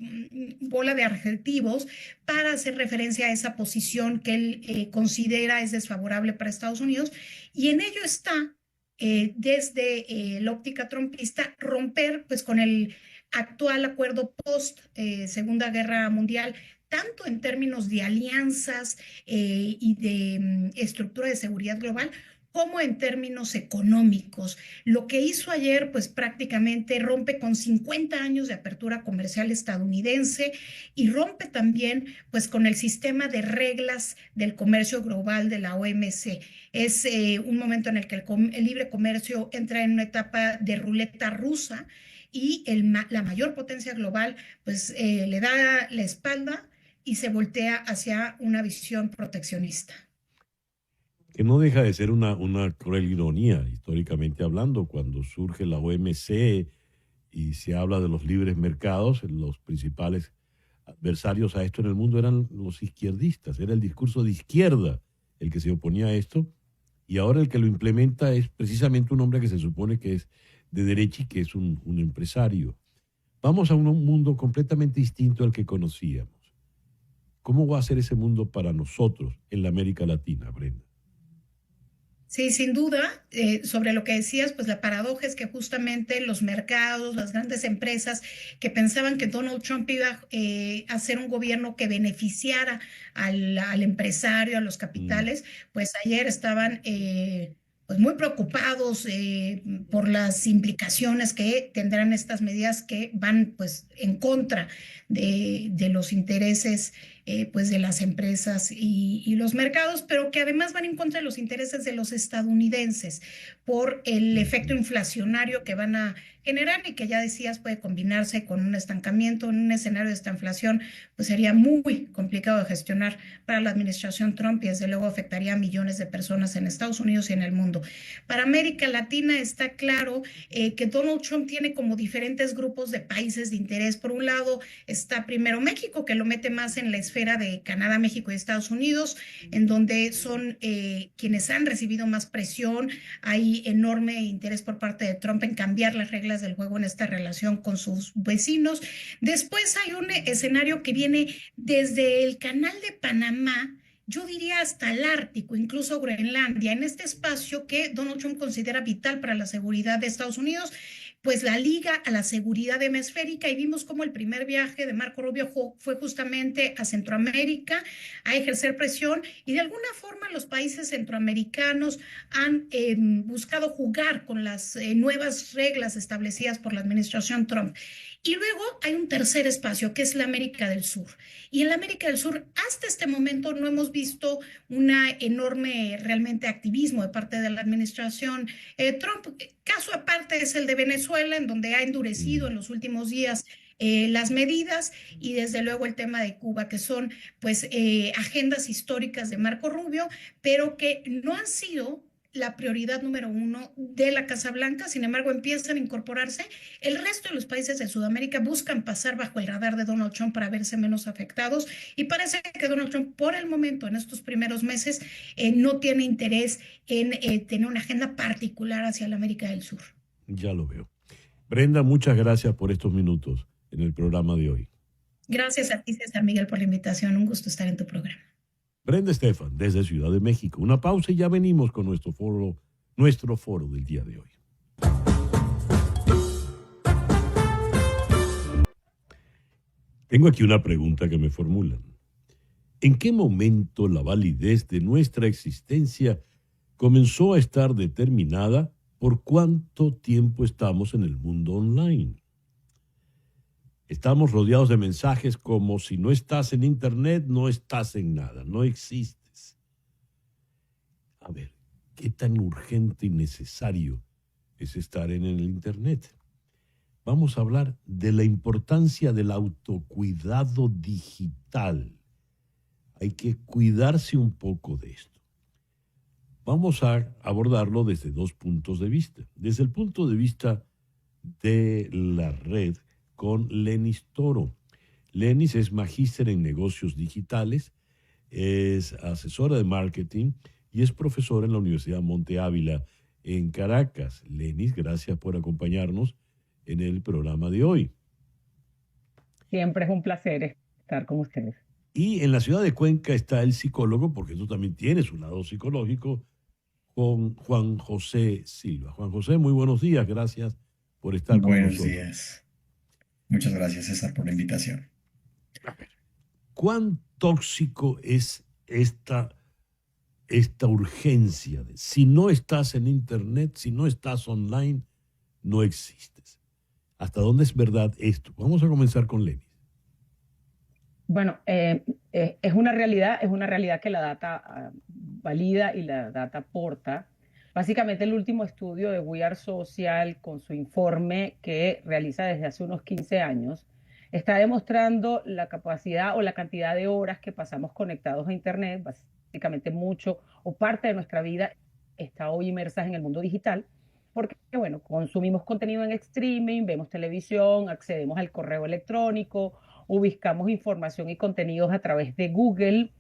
Speaker 5: bola de adjetivos para hacer referencia a esa posición que él considera es desfavorable para Estados Unidos, y en ello está, desde la óptica trumpista, romper pues con el actual acuerdo post Segunda Guerra Mundial, tanto en términos de alianzas y de estructura de seguridad global, como en términos económicos. Lo que hizo ayer, pues prácticamente rompe con 50 años de apertura comercial estadounidense y rompe también pues con el sistema de reglas del comercio global de la OMC. Es un momento en el que el libre comercio entra en una etapa de ruleta rusa y la mayor potencia global pues le da la espalda y se voltea hacia una visión proteccionista.
Speaker 2: Que no deja de ser una cruel ironía, históricamente hablando, cuando surge la OMC y se habla de los libres mercados, los principales adversarios a esto en el mundo eran los izquierdistas, era el discurso de izquierda el que se oponía a esto, y ahora el que lo implementa es precisamente un hombre que se supone que es de derecha y que es un empresario. Vamos a un mundo completamente distinto al que conocíamos. ¿Cómo va a ser ese mundo para nosotros en la América Latina, Brenda?
Speaker 5: Sí, sin duda, sobre lo que decías, pues la paradoja es que justamente los mercados, las grandes empresas que pensaban que Donald Trump iba a hacer un gobierno que beneficiara al empresario, a los capitales, pues ayer estaban pues muy preocupados por las implicaciones que tendrán estas medidas que van pues en contra de los intereses pues de las empresas y los mercados, pero que además van en contra de los intereses de los estadounidenses por el efecto inflacionario que van a generar y que ya decías puede combinarse con un estancamiento en un escenario de esta inflación, pues sería muy complicado de gestionar para la administración Trump y desde luego afectaría a millones de personas en Estados Unidos y en el mundo. Para América Latina está claro que Donald Trump tiene como diferentes grupos de países de interés. Por un lado está primero México, que lo mete más en la esfera de Canadá, México y Estados Unidos, en donde son quienes han recibido más presión. Hay enorme interés por parte de Trump en cambiar las reglas del juego en esta relación con sus vecinos. Después hay un escenario que viene desde el Canal de Panamá, yo diría hasta el Ártico, incluso Groenlandia, en este espacio que Donald Trump considera vital para la seguridad de Estados Unidos, pues la liga a la seguridad hemisférica, y vimos cómo el primer viaje de Marco Rubio fue justamente a Centroamérica a ejercer presión, y de alguna forma los países centroamericanos han buscado jugar con las nuevas reglas establecidas por la administración Trump. Y luego hay un tercer espacio, que es la América del Sur. Y en la América del Sur, hasta este momento, no hemos visto una enorme, realmente, activismo de parte de la administración Trump. Caso aparte es el de Venezuela, en donde ha endurecido en los últimos días las medidas, y desde luego el tema de Cuba, que son pues agendas históricas de Marco Rubio, pero que no han sido la prioridad número uno de la Casa Blanca. Sin embargo, empiezan a incorporarse. El resto de los países de Sudamérica buscan pasar bajo el radar de Donald Trump para verse menos afectados, y parece que Donald Trump, por el momento, en estos primeros meses, no tiene interés en tener una agenda particular hacia la América del Sur.
Speaker 2: Ya lo veo. Brenda, muchas gracias por estos minutos en el programa de hoy.
Speaker 5: Gracias a ti, César Miguel, por la invitación. Un gusto estar en tu programa.
Speaker 2: Brenda Estefan, desde Ciudad de México. Una pausa y ya venimos con nuestro foro del día de hoy. Tengo aquí una pregunta que me formulan. ¿En qué momento la validez de nuestra existencia comenzó a estar determinada por cuánto tiempo estamos en el mundo online? Estamos rodeados de mensajes como: si no estás en Internet, no estás en nada, no existes. A ver, ¿qué tan urgente y necesario es estar en el Internet? Vamos a hablar de la importancia del autocuidado digital. Hay que cuidarse un poco de esto. Vamos a abordarlo desde dos puntos de vista. Desde el punto de vista de la red, con Lenis Toro. Lenis es magíster en negocios digitales, es asesora de marketing y es profesora en la Universidad Monte Ávila en Caracas. Lenis, gracias por acompañarnos en el programa de hoy.
Speaker 6: Siempre es un placer estar con ustedes.
Speaker 2: Y en la ciudad de Cuenca está el psicólogo, porque tú también tienes un lado psicológico, con Juan José Silva. Juan José, muy buenos días, gracias por estar con nosotros.
Speaker 7: Buenos días. Muchas gracias, César, por la invitación.
Speaker 2: A ver, ¿cuán tóxico es esta urgencia de si no estás en Internet, si no estás online, no existes? ¿Hasta dónde es verdad esto? Vamos a comenzar con Lenis.
Speaker 6: Bueno, es una realidad que la data valida y la data aporta. Básicamente, el último estudio de We Are Social, con su informe que realiza desde hace unos 15 años, está demostrando la capacidad o la cantidad de horas que pasamos conectados a Internet. Básicamente, mucho o parte de nuestra vida está hoy inmersa en el mundo digital, porque, bueno, consumimos contenido en streaming, vemos televisión, accedemos al correo electrónico, ubicamos información y contenidos a través de Google,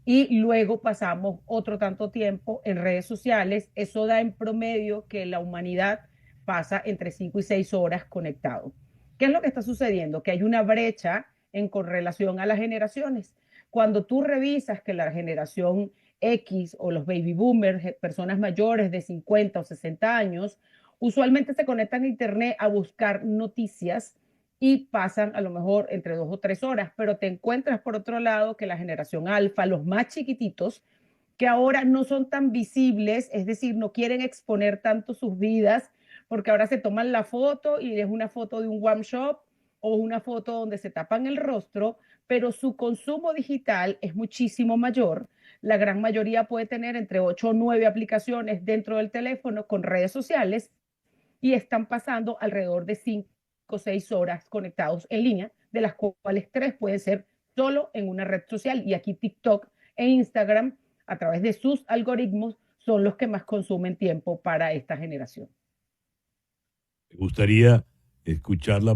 Speaker 6: y luego pasamos otro tanto tiempo en redes sociales. Eso da en promedio que la humanidad pasa entre 5 y 6 horas conectado. ¿Qué es lo que está sucediendo? Que hay una brecha en correlación a las generaciones. Cuando tú revisas que la generación X o los baby boomers, personas mayores de 50 o 60 años, usualmente se conectan a internet a buscar noticias y pasan a lo mejor entre 2 o 3 horas, pero te encuentras por otro lado que la generación alfa, los más chiquititos, que ahora no son tan visibles, es decir, no quieren exponer tanto sus vidas, porque ahora se toman la foto y es una foto de un one shop o una foto donde se tapan el rostro, pero su consumo digital es muchísimo mayor. La gran mayoría puede tener entre 8 o 9 aplicaciones dentro del teléfono con redes sociales y están pasando alrededor de 5 o 6 horas conectados en línea, de las cuales 3 pueden ser solo en una red social. Y aquí TikTok e Instagram, a través de sus algoritmos, son los que más consumen tiempo para esta generación.
Speaker 2: Me gustaría escuchar la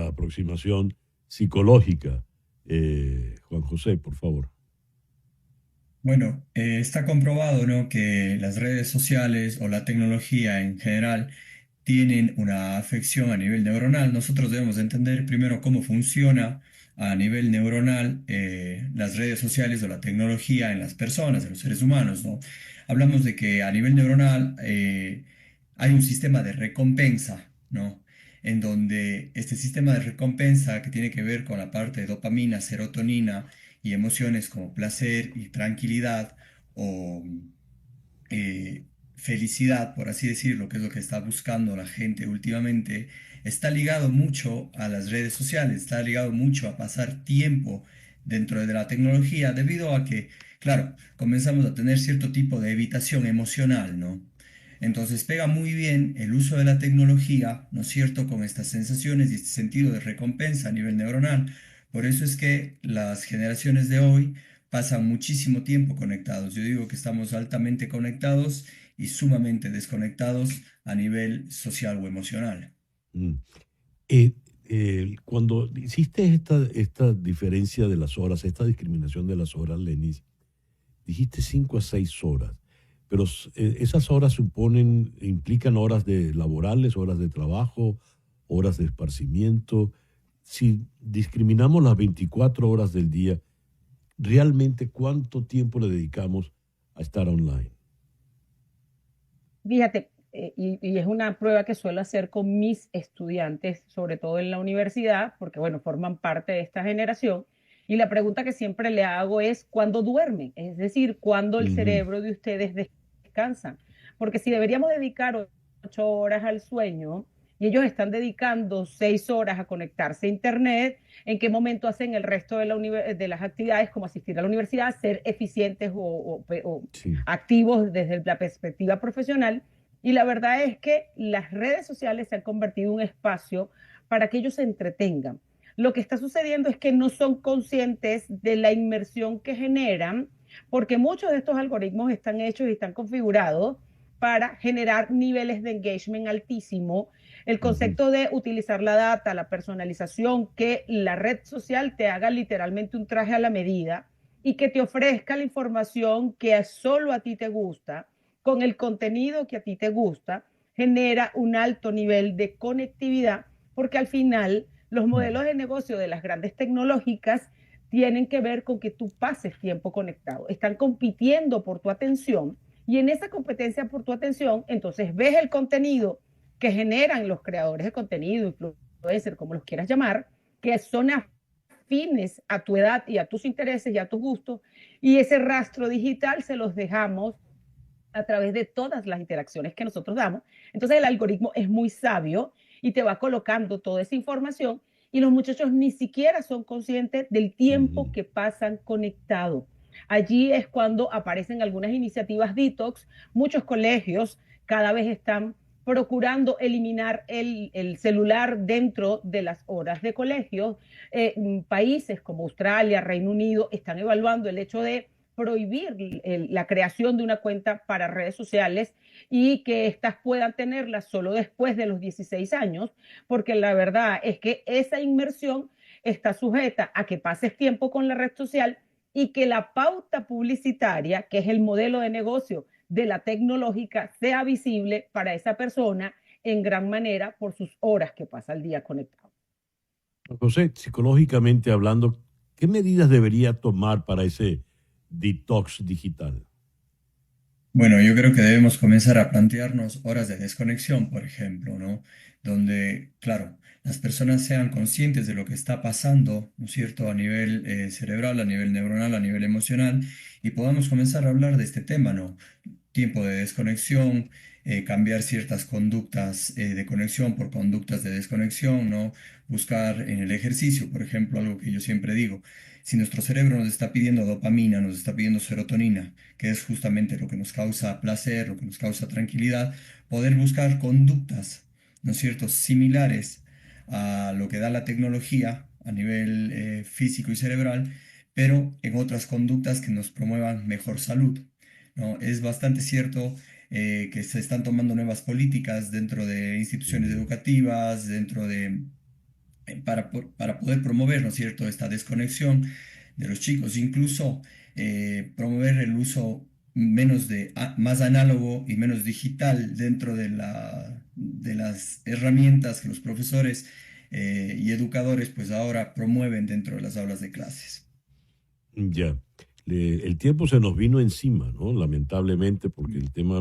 Speaker 2: aproximación psicológica. Juan José, por favor.
Speaker 7: Bueno, está comprobado, ¿no?, que las redes sociales o la tecnología en general tienen una afección a nivel neuronal. Nosotros debemos entender primero cómo funciona a nivel neuronal las redes sociales o la tecnología en las personas, en los seres humanos, ¿no? Hablamos de que a nivel neuronal hay un sistema de recompensa, ¿no? En donde este sistema de recompensa que tiene que ver con la parte de dopamina, serotonina y emociones como placer y tranquilidad o felicidad, por así decirlo, que es lo que está buscando la gente últimamente, está ligado mucho a las redes sociales, está ligado mucho a pasar tiempo dentro de la tecnología, debido a que, claro, comenzamos a tener cierto tipo de evitación emocional, ¿no? Entonces pega muy bien el uso de la tecnología, ¿no es cierto?, con estas sensaciones y este sentido de recompensa a nivel neuronal. Por eso es que las generaciones de hoy pasan muchísimo tiempo conectados. Yo digo que estamos altamente conectados y sumamente desconectados a nivel social o emocional.
Speaker 2: Mm. Cuando hiciste esta diferencia de las horas, esta discriminación de las horas, Lenis, dijiste 5 a 6 horas, pero esas horas implican horas laborales, horas de trabajo, horas de esparcimiento. Si discriminamos las 24 horas del día, ¿realmente cuánto tiempo le dedicamos a estar online?
Speaker 6: Fíjate, y es una prueba que suelo hacer con mis estudiantes, sobre todo en la universidad, porque bueno, forman parte de esta generación. Y la pregunta que siempre le hago es, ¿cuándo duermen? Es decir, ¿cuándo el cerebro de ustedes descansa? Porque si deberíamos dedicar 8 horas al sueño y ellos están dedicando 6 horas a conectarse a internet, ¿en qué momento hacen el resto de las actividades, como asistir a la universidad, ser eficientes o
Speaker 2: Sí.
Speaker 6: activos desde la perspectiva profesional? Y la verdad es que las redes sociales se han convertido en un espacio para que ellos se entretengan. Lo que está sucediendo es que no son conscientes de la inmersión que generan, porque muchos de estos algoritmos están hechos y están configurados para generar niveles de engagement altísimo. El concepto de utilizar la data, la personalización, que la red social te haga literalmente un traje a la medida y que te ofrezca la información que solo a ti te gusta, con el contenido que a ti te gusta, genera un alto nivel de conectividad, porque al final los modelos de negocio de las grandes tecnológicas tienen que ver con que tú pases tiempo conectado. Están compitiendo por tu atención y en esa competencia por tu atención, entonces ves el contenido que generan los creadores de contenido, influencer, como los quieras llamar, que son afines a tu edad y a tus intereses y a tus gustos, y ese rastro digital se los dejamos a través de todas las interacciones que nosotros damos. Entonces el algoritmo es muy sabio y te va colocando toda esa información y los muchachos ni siquiera son conscientes del tiempo que pasan conectados. Allí es cuando aparecen algunas iniciativas detox. Muchos colegios cada vez están procurando eliminar el celular dentro de las horas de colegio. Países como Australia, Reino Unido, están evaluando el hecho de prohibir la creación de una cuenta para redes sociales y que éstas puedan tenerlas solo después de los 16 años, porque la verdad es que esa inmersión está sujeta a que pases tiempo con la red social y que la pauta publicitaria, que es el modelo de negocio de la tecnológica, sea visible para esa persona en gran manera por sus horas que pasa al día conectado.
Speaker 2: José, psicológicamente hablando, ¿qué medidas debería tomar para ese detox digital?
Speaker 7: Bueno, yo creo que debemos comenzar a plantearnos horas de desconexión, por ejemplo, ¿no? Donde, claro, las personas sean conscientes de lo que está pasando, ¿no es cierto?, a nivel cerebral, a nivel neuronal, a nivel emocional, y podamos comenzar a hablar de este tema, ¿no? Tiempo de desconexión, cambiar ciertas conductas de conexión por conductas de desconexión, ¿no? Buscar en el ejercicio, por ejemplo, algo que yo siempre digo, si nuestro cerebro nos está pidiendo dopamina, nos está pidiendo serotonina, que es justamente lo que nos causa placer, lo que nos causa tranquilidad, poder buscar conductas, ¿no es cierto?, similares a lo que da la tecnología a nivel físico y cerebral, pero en otras conductas que nos promuevan mejor salud, ¿no? Es bastante cierto que se están tomando nuevas políticas dentro de instituciones educativas, para poder promover, ¿no es cierto?, esta desconexión de los chicos, incluso promover el uso más análogo y menos digital dentro de las herramientas que los profesores y educadores pues ahora promueven dentro de las aulas de clases.
Speaker 2: Ya, el tiempo se nos vino encima, ¿no? Lamentablemente, porque el tema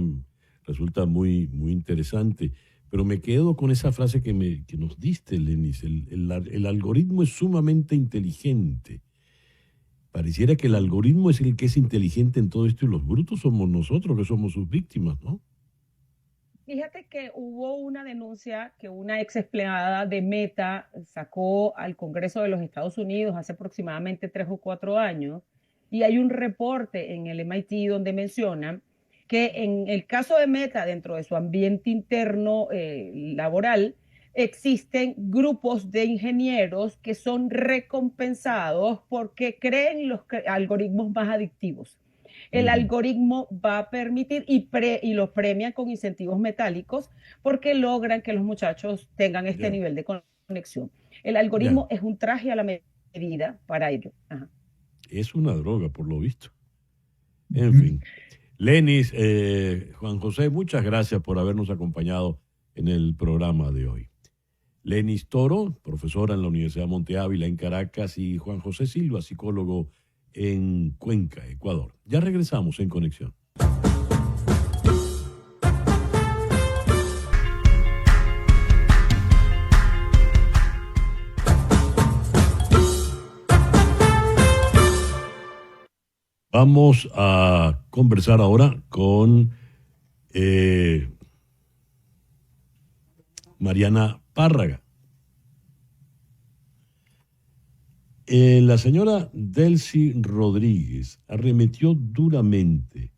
Speaker 2: resulta muy, muy interesante. Pero me quedo con esa frase que nos diste, Lenis. El algoritmo es sumamente inteligente. Pareciera que el algoritmo es el que es inteligente en todo esto y los brutos somos nosotros que somos sus víctimas, ¿no?
Speaker 6: Fíjate que hubo una denuncia que una ex empleada de Meta sacó al Congreso de los Estados Unidos hace aproximadamente 3 o 4 años, y hay un reporte en el MIT donde mencionan que en el caso de Meta, dentro de su ambiente interno laboral, existen grupos de ingenieros que son recompensados porque creen los algoritmos más adictivos. El algoritmo va a permitir y los premian con incentivos metálicos porque logran que los muchachos tengan este nivel de conexión. El algoritmo es un traje a la medida para ello. Ajá.
Speaker 2: Es una droga, por lo visto. En fin. Lenis, Juan José, muchas gracias por habernos acompañado en el programa de hoy. Lenis Toro, profesora en la Universidad Monte Ávila en Caracas, y Juan José Silva, psicólogo en Cuenca, Ecuador. Ya regresamos en Conexión. Vamos a conversar ahora con Mariana Párraga. La señora Delcy Rodríguez arremetió duramente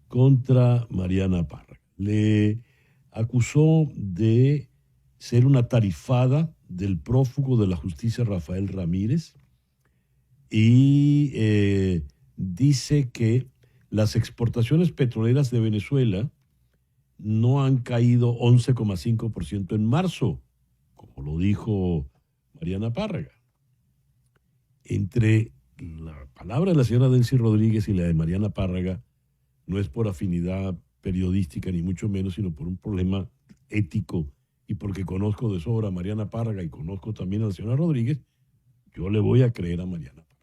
Speaker 2: contra Mariana Párraga. Le acusó de ser una tarifada del prófugo de la justicia Rafael Ramírez y dice que las exportaciones petroleras de Venezuela no han caído 11,5% en marzo, como lo dijo Mariana Párraga. Entre la palabra de la señora Delcy Rodríguez y la de Mariana Párraga, no es por afinidad periodística ni mucho menos, sino por un problema ético y porque conozco de sobra a Mariana Párraga y conozco también a la señora Rodríguez, yo le voy a creer a Mariana Párraga.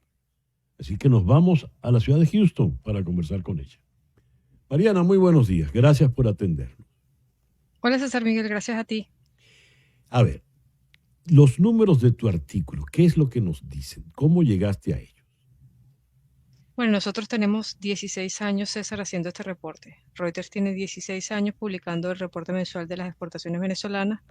Speaker 2: Así que nos vamos a la ciudad de Houston para conversar con ella. Mariana, muy buenos días. Gracias por atendernos.
Speaker 8: Hola César Miguel, gracias a ti.
Speaker 2: A ver, los números de tu artículo, ¿qué es lo que nos dicen? ¿Cómo llegaste a ellos?
Speaker 8: Bueno, nosotros tenemos 16 años, César, haciendo este reporte. Reuters tiene 16 años publicando el reporte mensual de las exportaciones venezolanas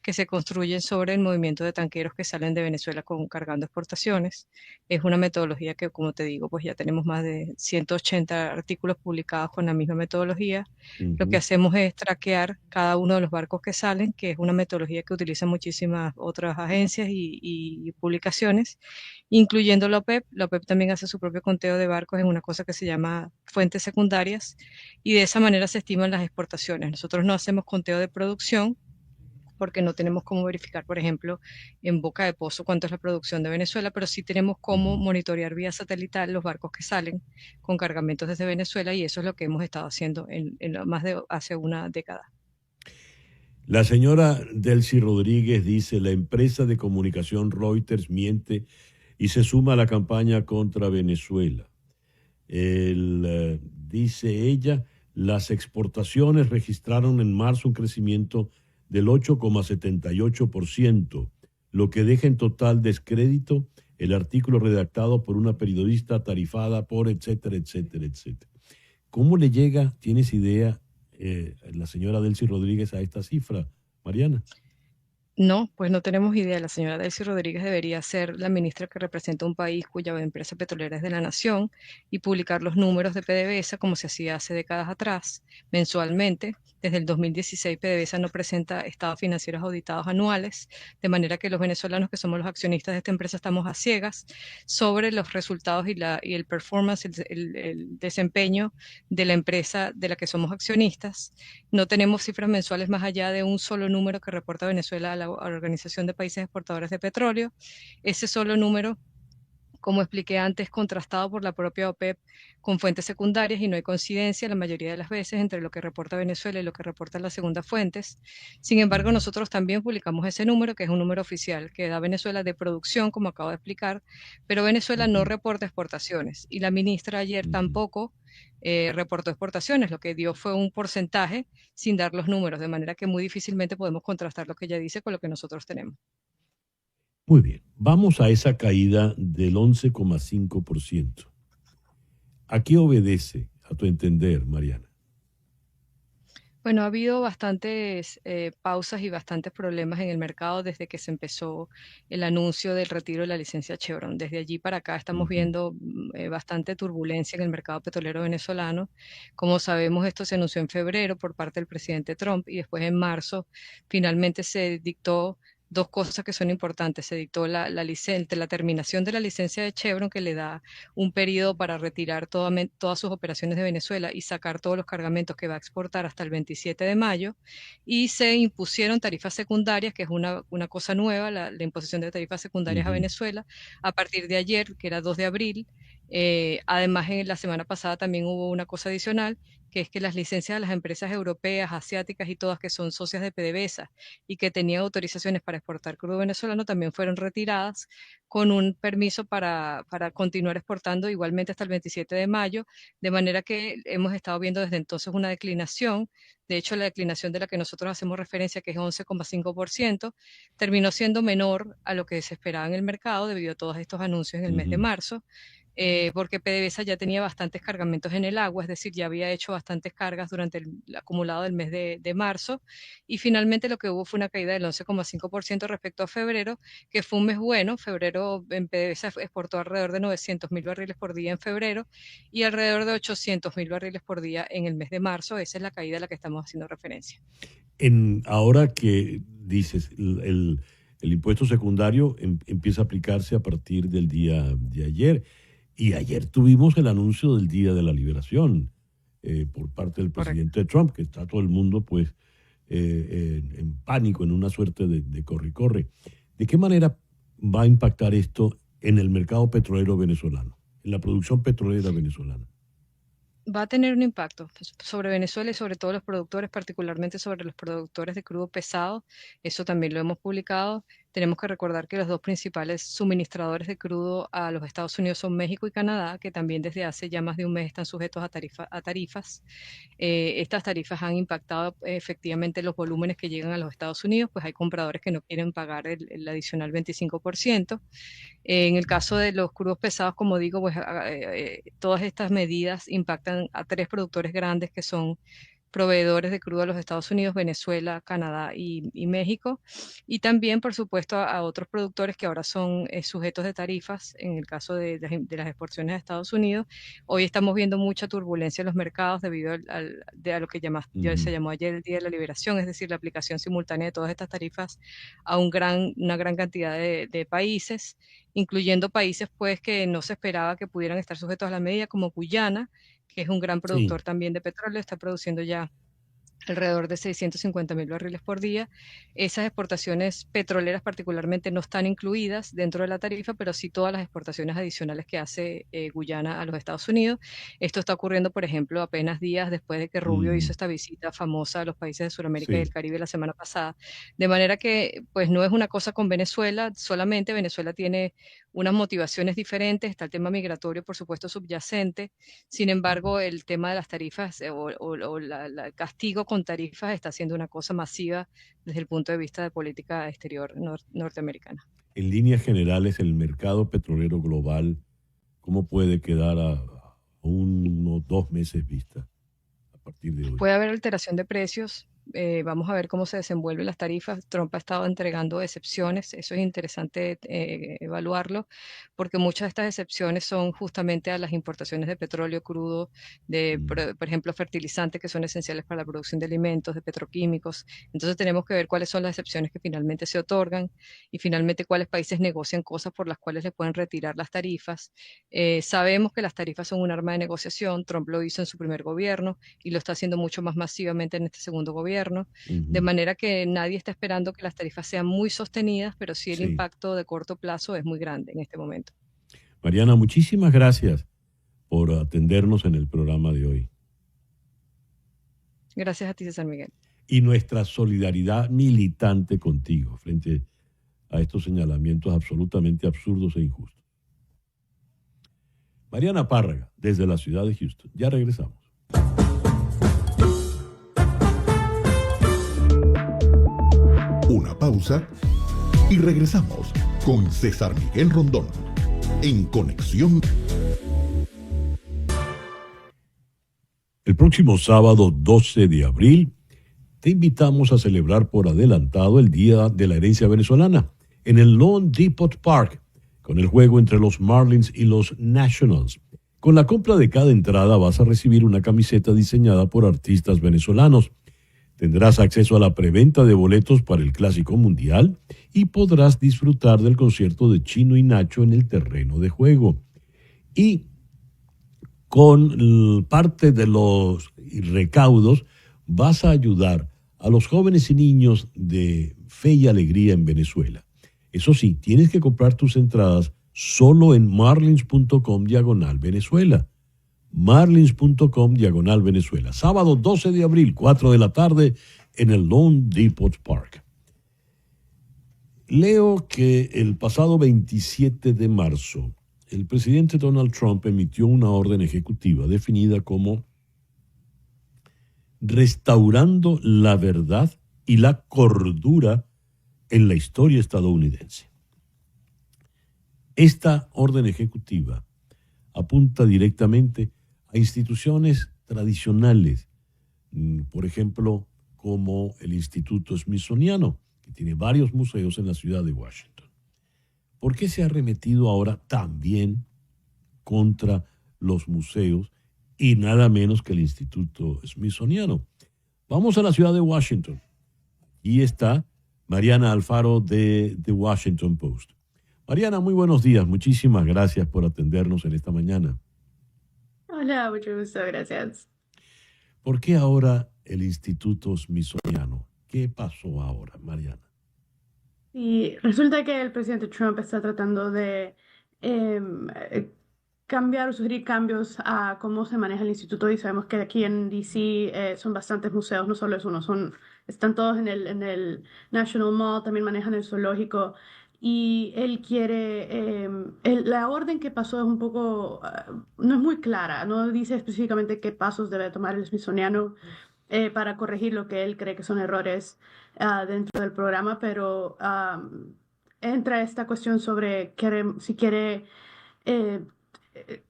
Speaker 8: que se construyen sobre el movimiento de tanqueros que salen de Venezuela cargando exportaciones. Es una metodología que, como te digo, pues ya tenemos más de 180 artículos publicados con la misma metodología. Lo que hacemos es traquear cada uno de los barcos que salen, que es una metodología que utilizan muchísimas otras agencias y publicaciones, incluyendo la OPEP. La OPEP también hace su propio conteo de barcos en una cosa que se llama fuentes secundarias, y de esa manera se estiman las exportaciones. Nosotros no hacemos conteo de producción, porque no tenemos cómo verificar, por ejemplo, en Boca de Pozo cuánto es la producción de Venezuela, pero sí tenemos cómo monitorear vía satelital los barcos que salen con cargamentos desde Venezuela, y eso es lo que hemos estado haciendo en más de hace una década.
Speaker 2: La señora Delcy Rodríguez dice, la empresa de comunicación Reuters miente y se suma a la campaña contra Venezuela. Dice ella, las exportaciones registraron en marzo un crecimiento del 8,78%, lo que deja en total descrédito el artículo redactado por una periodista tarifada por etcétera, etcétera, etcétera. ¿Cómo le llega, tienes idea, la señora Delcy Rodríguez a esta cifra, Mariana?
Speaker 8: No, pues no tenemos idea. La señora Delcy Rodríguez debería ser la ministra que representa un país cuya empresa petrolera es de la nación y publicar los números de PDVSA como se hacía hace décadas atrás, mensualmente. Desde el 2016 PDVSA no presenta estados financieros auditados anuales, de manera que los venezolanos que somos los accionistas de esta empresa estamos a ciegas sobre los resultados y el performance, el desempeño de la empresa de la que somos accionistas. No tenemos cifras mensuales más allá de un solo número que reporta Venezuela a la Organización de Países Exportadores de Petróleo. Ese solo número, como expliqué antes, contrastado por la propia OPEP con fuentes secundarias y no hay coincidencia la mayoría de las veces entre lo que reporta Venezuela y lo que reportan las segundas fuentes. Sin embargo, nosotros también publicamos ese número, que es un número oficial que da Venezuela de producción, como acabo de explicar, pero Venezuela no reporta exportaciones y la ministra ayer tampoco reportó exportaciones. Lo que dio fue un porcentaje sin dar los números, de manera que muy difícilmente podemos contrastar lo que ella dice con lo que nosotros tenemos.
Speaker 2: Muy bien, vamos a esa caída del 11,5%. ¿A qué obedece, a tu entender, Mariana?
Speaker 8: Bueno, ha habido bastantes pausas y bastantes problemas en el mercado desde que se empezó el anuncio del retiro de la licencia Chevron. Desde allí para acá estamos viendo bastante turbulencia en el mercado petrolero venezolano. Como sabemos, esto se anunció en febrero por parte del presidente Trump y después en marzo finalmente se dictó dos cosas que son importantes. Se dictó la terminación de la licencia de Chevron, que le da un periodo para retirar todas sus operaciones de Venezuela y sacar todos los cargamentos que va a exportar hasta el 27 de mayo. Y se impusieron tarifas secundarias, que es una cosa nueva, la imposición de tarifas secundarias a Venezuela, a partir de ayer, que era 2 de abril. Además, en la semana pasada también hubo una cosa adicional, que es que las licencias de las empresas europeas, asiáticas y todas que son socias de PDVSA y que tenían autorizaciones para exportar crudo venezolano también fueron retiradas con un permiso para continuar exportando igualmente hasta el 27 de mayo, de manera que hemos estado viendo desde entonces una declinación. De hecho, la declinación de la que nosotros hacemos referencia, que es 11,5%, terminó siendo menor a lo que se esperaba en el mercado debido a todos estos anuncios en el mes de marzo. Porque PDVSA ya tenía bastantes cargamentos en el agua, es decir, ya había hecho bastantes cargas durante el acumulado del mes de marzo, y finalmente lo que hubo fue una caída del 11,5% respecto a febrero, que fue un mes bueno. Febrero en PDVSA exportó alrededor de 900.000 barriles por día en febrero y alrededor de 800.000 barriles por día en el mes de marzo. Esa es la caída a la que estamos haciendo referencia.
Speaker 2: Ahora que dices, el impuesto secundario empieza a aplicarse a partir del día de ayer. Y ayer tuvimos el anuncio del Día de la Liberación por parte del presidente Trump, que está todo el mundo pues en pánico, en una suerte de corre-corre. ¿De qué manera va a impactar esto en el mercado petrolero venezolano, en la producción petrolera venezolana?
Speaker 8: Va a tener un impacto sobre Venezuela y sobre todos los productores, particularmente sobre los productores de crudo pesado. Eso también lo hemos publicado. Tenemos que recordar que los dos principales suministradores de crudo a los Estados Unidos son México y Canadá, que también desde hace ya más de un mes están sujetos a tarifas. Estas tarifas han impactado efectivamente los volúmenes que llegan a los Estados Unidos, pues hay compradores que no quieren pagar el adicional 25%. En el caso de los crudos pesados, como digo, pues todas estas medidas impactan a 3 productores grandes que son proveedores de crudo a los Estados Unidos, Venezuela, Canadá y México, y también, por supuesto, a otros productores que ahora son sujetos de tarifas, en el caso de las exportaciones a Estados Unidos. Hoy estamos viendo mucha turbulencia en los mercados debido a lo que se llamó ayer el Día de la Liberación, es decir, la aplicación simultánea de todas estas tarifas a una gran cantidad de países, incluyendo países pues que no se esperaba que pudieran estar sujetos a la medida, como Guyana, que es un gran productor también de petróleo, está produciendo ya alrededor de 650.000 barriles por día. Esas exportaciones petroleras particularmente no están incluidas dentro de la tarifa, pero sí todas las exportaciones adicionales que hace Guyana a los Estados Unidos. Esto está ocurriendo, por ejemplo, apenas días después de que Rubio hizo esta visita famosa a los países de Sudamérica y del Caribe la semana pasada. De manera que, pues, no es una cosa con Venezuela solamente. Venezuela tiene unas motivaciones diferentes. Está el tema migratorio, por supuesto, subyacente. Sin embargo, el tema de las tarifas o el castigo con tarifas está siendo una cosa masiva desde el punto de vista de política exterior norteamericana.
Speaker 2: En líneas generales, el mercado petrolero global, ¿cómo puede quedar a unos 2 meses vista a partir de hoy?
Speaker 8: Puede haber alteración de precios. Vamos a ver cómo se desenvuelven las tarifas. Trump ha estado entregando excepciones. Eso es interesante evaluarlo, porque muchas de estas excepciones son justamente a las importaciones de petróleo crudo, por ejemplo, fertilizantes que son esenciales para la producción de alimentos, de petroquímicos. Entonces tenemos que ver cuáles son las excepciones que finalmente se otorgan y finalmente cuáles países negocian cosas por las cuales le pueden retirar las tarifas. Sabemos que las tarifas son un arma de negociación. Trump lo hizo en su primer gobierno y lo está haciendo mucho más masivamente en este segundo gobierno. De manera que nadie está esperando que las tarifas sean muy sostenidas, pero sí el impacto de corto plazo es muy grande en este momento.
Speaker 2: Mariana, muchísimas gracias por atendernos en el programa de hoy.
Speaker 8: Gracias a ti, César Miguel.
Speaker 2: Y nuestra solidaridad militante contigo frente a estos señalamientos absolutamente absurdos e injustos. Mariana Párraga, desde la ciudad de Houston. Ya regresamos.
Speaker 1: Una pausa y regresamos con César Miguel Rondón en Conexión.
Speaker 2: El próximo sábado 12 de abril te invitamos a celebrar por adelantado el Día de la Herencia Venezolana en el Loan Depot Park con el juego entre los Marlins y los Nationals. Con la compra de cada entrada vas a recibir una camiseta diseñada por artistas venezolanos. Tendrás acceso a la preventa de boletos para el Clásico Mundial y podrás disfrutar del concierto de Chino y Nacho en el terreno de juego. Y con parte de los recaudos vas a ayudar a los jóvenes y niños de Fe y Alegría en Venezuela. Eso sí, tienes que comprar tus entradas solo en marlins.com/Venezuela. marlins.com/Venezuela. Sábado 12 de abril, 4 de la tarde, en el Loan Depot Park. Leo que el pasado 27 de marzo, el presidente Donald Trump emitió una orden ejecutiva definida como restaurando la verdad y la cordura en la historia estadounidense. Esta orden ejecutiva apunta directamente a instituciones tradicionales, por ejemplo, como el Instituto Smithsoniano, que tiene varios museos en la ciudad de Washington. ¿Por qué se ha arremetido ahora también contra los museos y nada menos que el Instituto Smithsoniano? Vamos a la ciudad de Washington. Y está Mariana Alfaro de The Washington Post. Mariana, muy buenos días. Muchísimas gracias por atendernos en esta mañana.
Speaker 9: Hola, mucho gusto, gracias.
Speaker 2: ¿Por qué ahora el Instituto Smithsoniano? ¿Qué pasó ahora, Mariana?
Speaker 9: Y resulta que el presidente Trump está tratando de cambiar o sugerir cambios a cómo se maneja el instituto, y sabemos que aquí en DC son bastantes museos, no solo es uno, están todos en el National Mall, también manejan el zoológico. Y él quiere, la orden que pasó es un poco, no es muy clara, no dice específicamente qué pasos debe tomar el Smithsoniano para corregir lo que él cree que son errores dentro del programa, pero entra esta cuestión sobre si quiere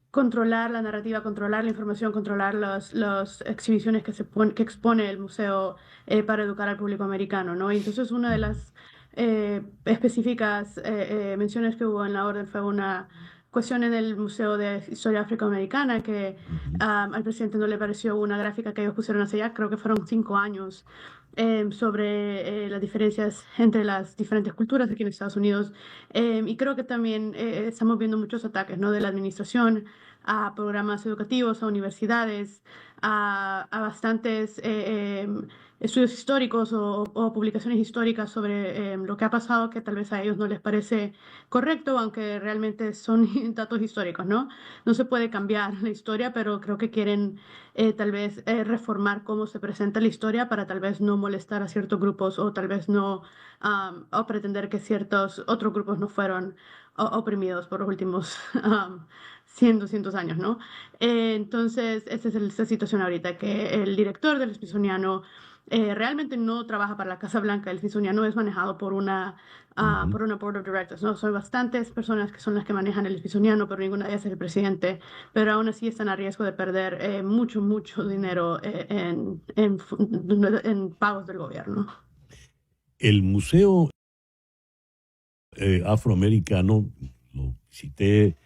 Speaker 9: controlar la narrativa, controlar la información, controlar las exhibiciones que expone el museo para educar al público americano, ¿no? Y entonces una de las específicas menciones que hubo en la orden fue una cuestión en el Museo de Historia Afroamericana que al presidente no le pareció una gráfica que ellos pusieron hace ya, creo que fueron 5 años, sobre las diferencias entre las diferentes culturas aquí en Estados Unidos. Y creo que también estamos viendo muchos ataques, ¿no? De la administración a programas educativos, a universidades, a bastantes estudios históricos o publicaciones históricas sobre lo que ha pasado, que tal vez a ellos no les parece correcto, aunque realmente son datos históricos, ¿no? No se puede cambiar la historia, pero creo que quieren tal vez reformar cómo se presenta la historia para tal vez no molestar a ciertos grupos o tal vez no o pretender que ciertos otros grupos no fueron oprimidos por los últimos 100, 200 años, ¿no? Entonces, esa es la situación ahorita, que el director del Smithsoniano realmente no trabaja para la Casa Blanca. El Smithsoniano es manejado por una board of directors, ¿no? Son bastantes personas que son las que manejan el Smithsoniano, pero ninguna de ellas es el presidente. Pero aún así están a riesgo de perder mucho dinero en pagos del gobierno.
Speaker 2: El Museo Afroamericano lo visité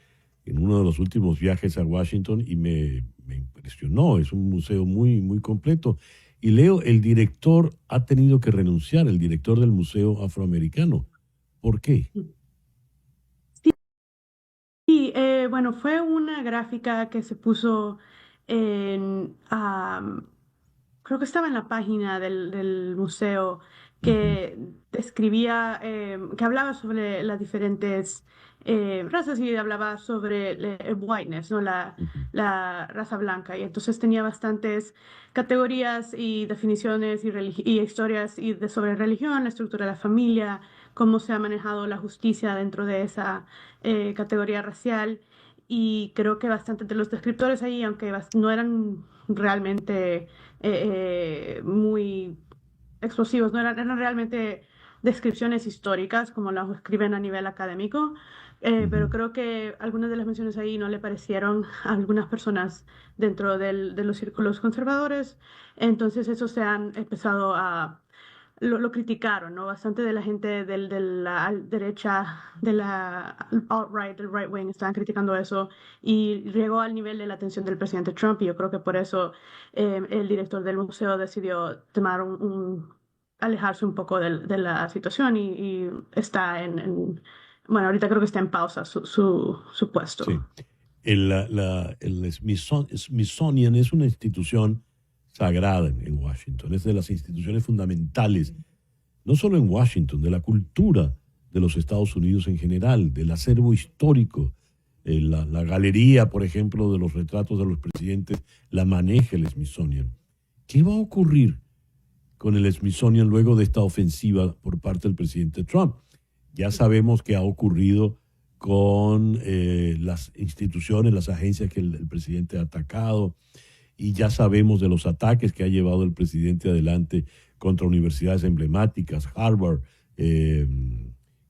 Speaker 2: en uno de los últimos viajes a Washington y me impresionó. Es un museo muy completo. Y Leo, el director ha tenido que renunciar, el director del Museo Afroamericano. ¿Por qué?
Speaker 9: Sí, bueno, fue una gráfica que se puso en, creo que estaba en la página del museo, que describía, que hablaba sobre las diferentes razas y hablaba sobre el whiteness, ¿no? La raza blanca. Y entonces tenía bastantes categorías y definiciones y historias sobre religión, la estructura de la familia, cómo se ha manejado la justicia dentro de esa categoría racial. Y creo que bastantes de los descriptores ahí, aunque no eran realmente muy explosivos, no eran realmente descripciones históricas como las escriben a nivel académico, pero creo que algunas de las menciones ahí no le parecieron a algunas personas dentro de los círculos conservadores. Entonces eso se han empezado lo criticaron, ¿no? Bastante de la gente de la derecha, de la alt-right, del right wing, estaban criticando eso y llegó al nivel de la atención del presidente Trump, y yo creo que por eso el director del museo decidió tomar alejarse un poco de la situación y está bueno, ahorita creo que está en pausa su puesto.
Speaker 2: Sí. El Smithsonian es una institución sagrada en Washington, es de las instituciones fundamentales, no solo en Washington, de la cultura de los Estados Unidos en general, del acervo histórico. La galería, por ejemplo, de los retratos de los presidentes, la maneja el Smithsonian. ¿Qué va a ocurrir con el Smithsonian luego de esta ofensiva por parte del presidente Trump? Ya sabemos que ha ocurrido con las instituciones, las agencias que el presidente ha atacado, y ya sabemos de los ataques que ha llevado el presidente adelante contra universidades emblemáticas, Harvard,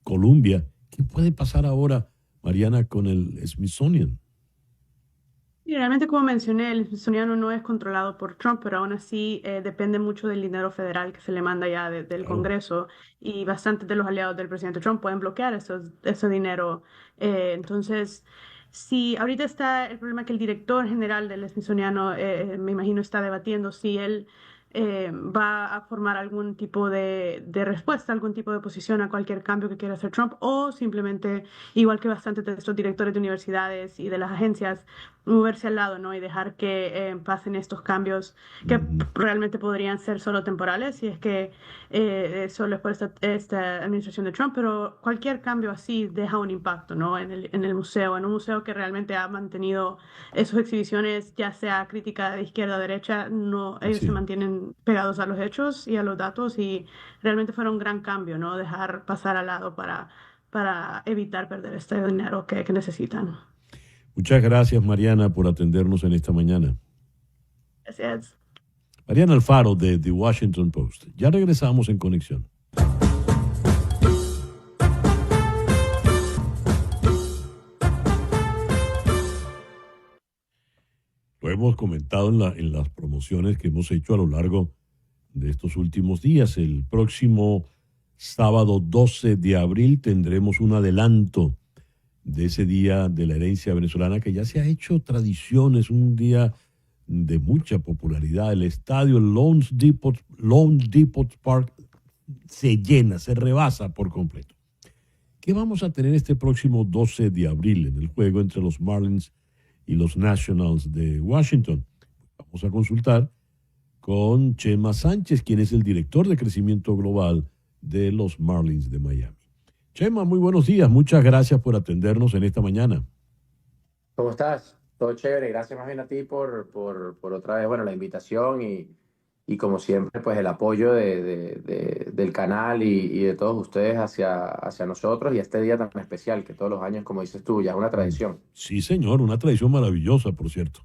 Speaker 2: Columbia. ¿Qué puede pasar ahora, Mariana, con el Smithsonian?
Speaker 9: Y realmente, como mencioné, el Smithsoniano no es controlado por Trump, pero aún así depende mucho del dinero federal que se le manda ya del Congreso, y bastantes de los aliados del presidente Trump pueden bloquear ese dinero. Entonces, sí, ahorita está el problema que el director general del Smithsoniano, me imagino, está debatiendo si él va a formar algún tipo de respuesta, algún tipo de posición a cualquier cambio que quiera hacer Trump, o simplemente, igual que bastantes de estos directores de universidades y de las agencias, moverse al lado, ¿no? Y dejar que pasen estos cambios que realmente podrían ser solo temporales, si es que solo es por esta administración de Trump, pero cualquier cambio así deja un impacto, ¿no? En un museo que realmente ha mantenido sus exhibiciones, ya sea crítica de izquierda o derecha, no, ellos se mantienen pegados a los hechos y a los datos, y realmente fue un gran cambio, ¿no? Dejar pasar al lado para evitar perder este dinero que necesitan.
Speaker 2: Muchas gracias, Mariana, por atendernos en esta mañana.
Speaker 9: Gracias.
Speaker 2: Mariana Alfaro, de The Washington Post. Ya regresamos en Conexión. Lo hemos comentado en las promociones que hemos hecho a lo largo de estos últimos días. El próximo sábado 12 de abril tendremos un adelanto de ese día de la herencia venezolana, que ya se ha hecho tradición. Es un día de mucha popularidad. El estadio Loans Depot Park se llena, se rebasa por completo. ¿Qué vamos a tener este próximo 12 de abril en el juego entre los Marlins y los Nationals de Washington? Vamos a consultar con Chema Sánchez, quien es el director de crecimiento global de los Marlins de Miami. Chema, muy buenos días. Muchas gracias por atendernos en esta mañana.
Speaker 10: ¿Cómo estás? Todo chévere. Gracias más bien a ti por otra vez, bueno, la invitación y como siempre, pues el apoyo del canal y de todos ustedes hacia nosotros y este día tan especial que todos los años, como dices tú, ya es una tradición.
Speaker 2: Sí, señor, una tradición maravillosa, por cierto.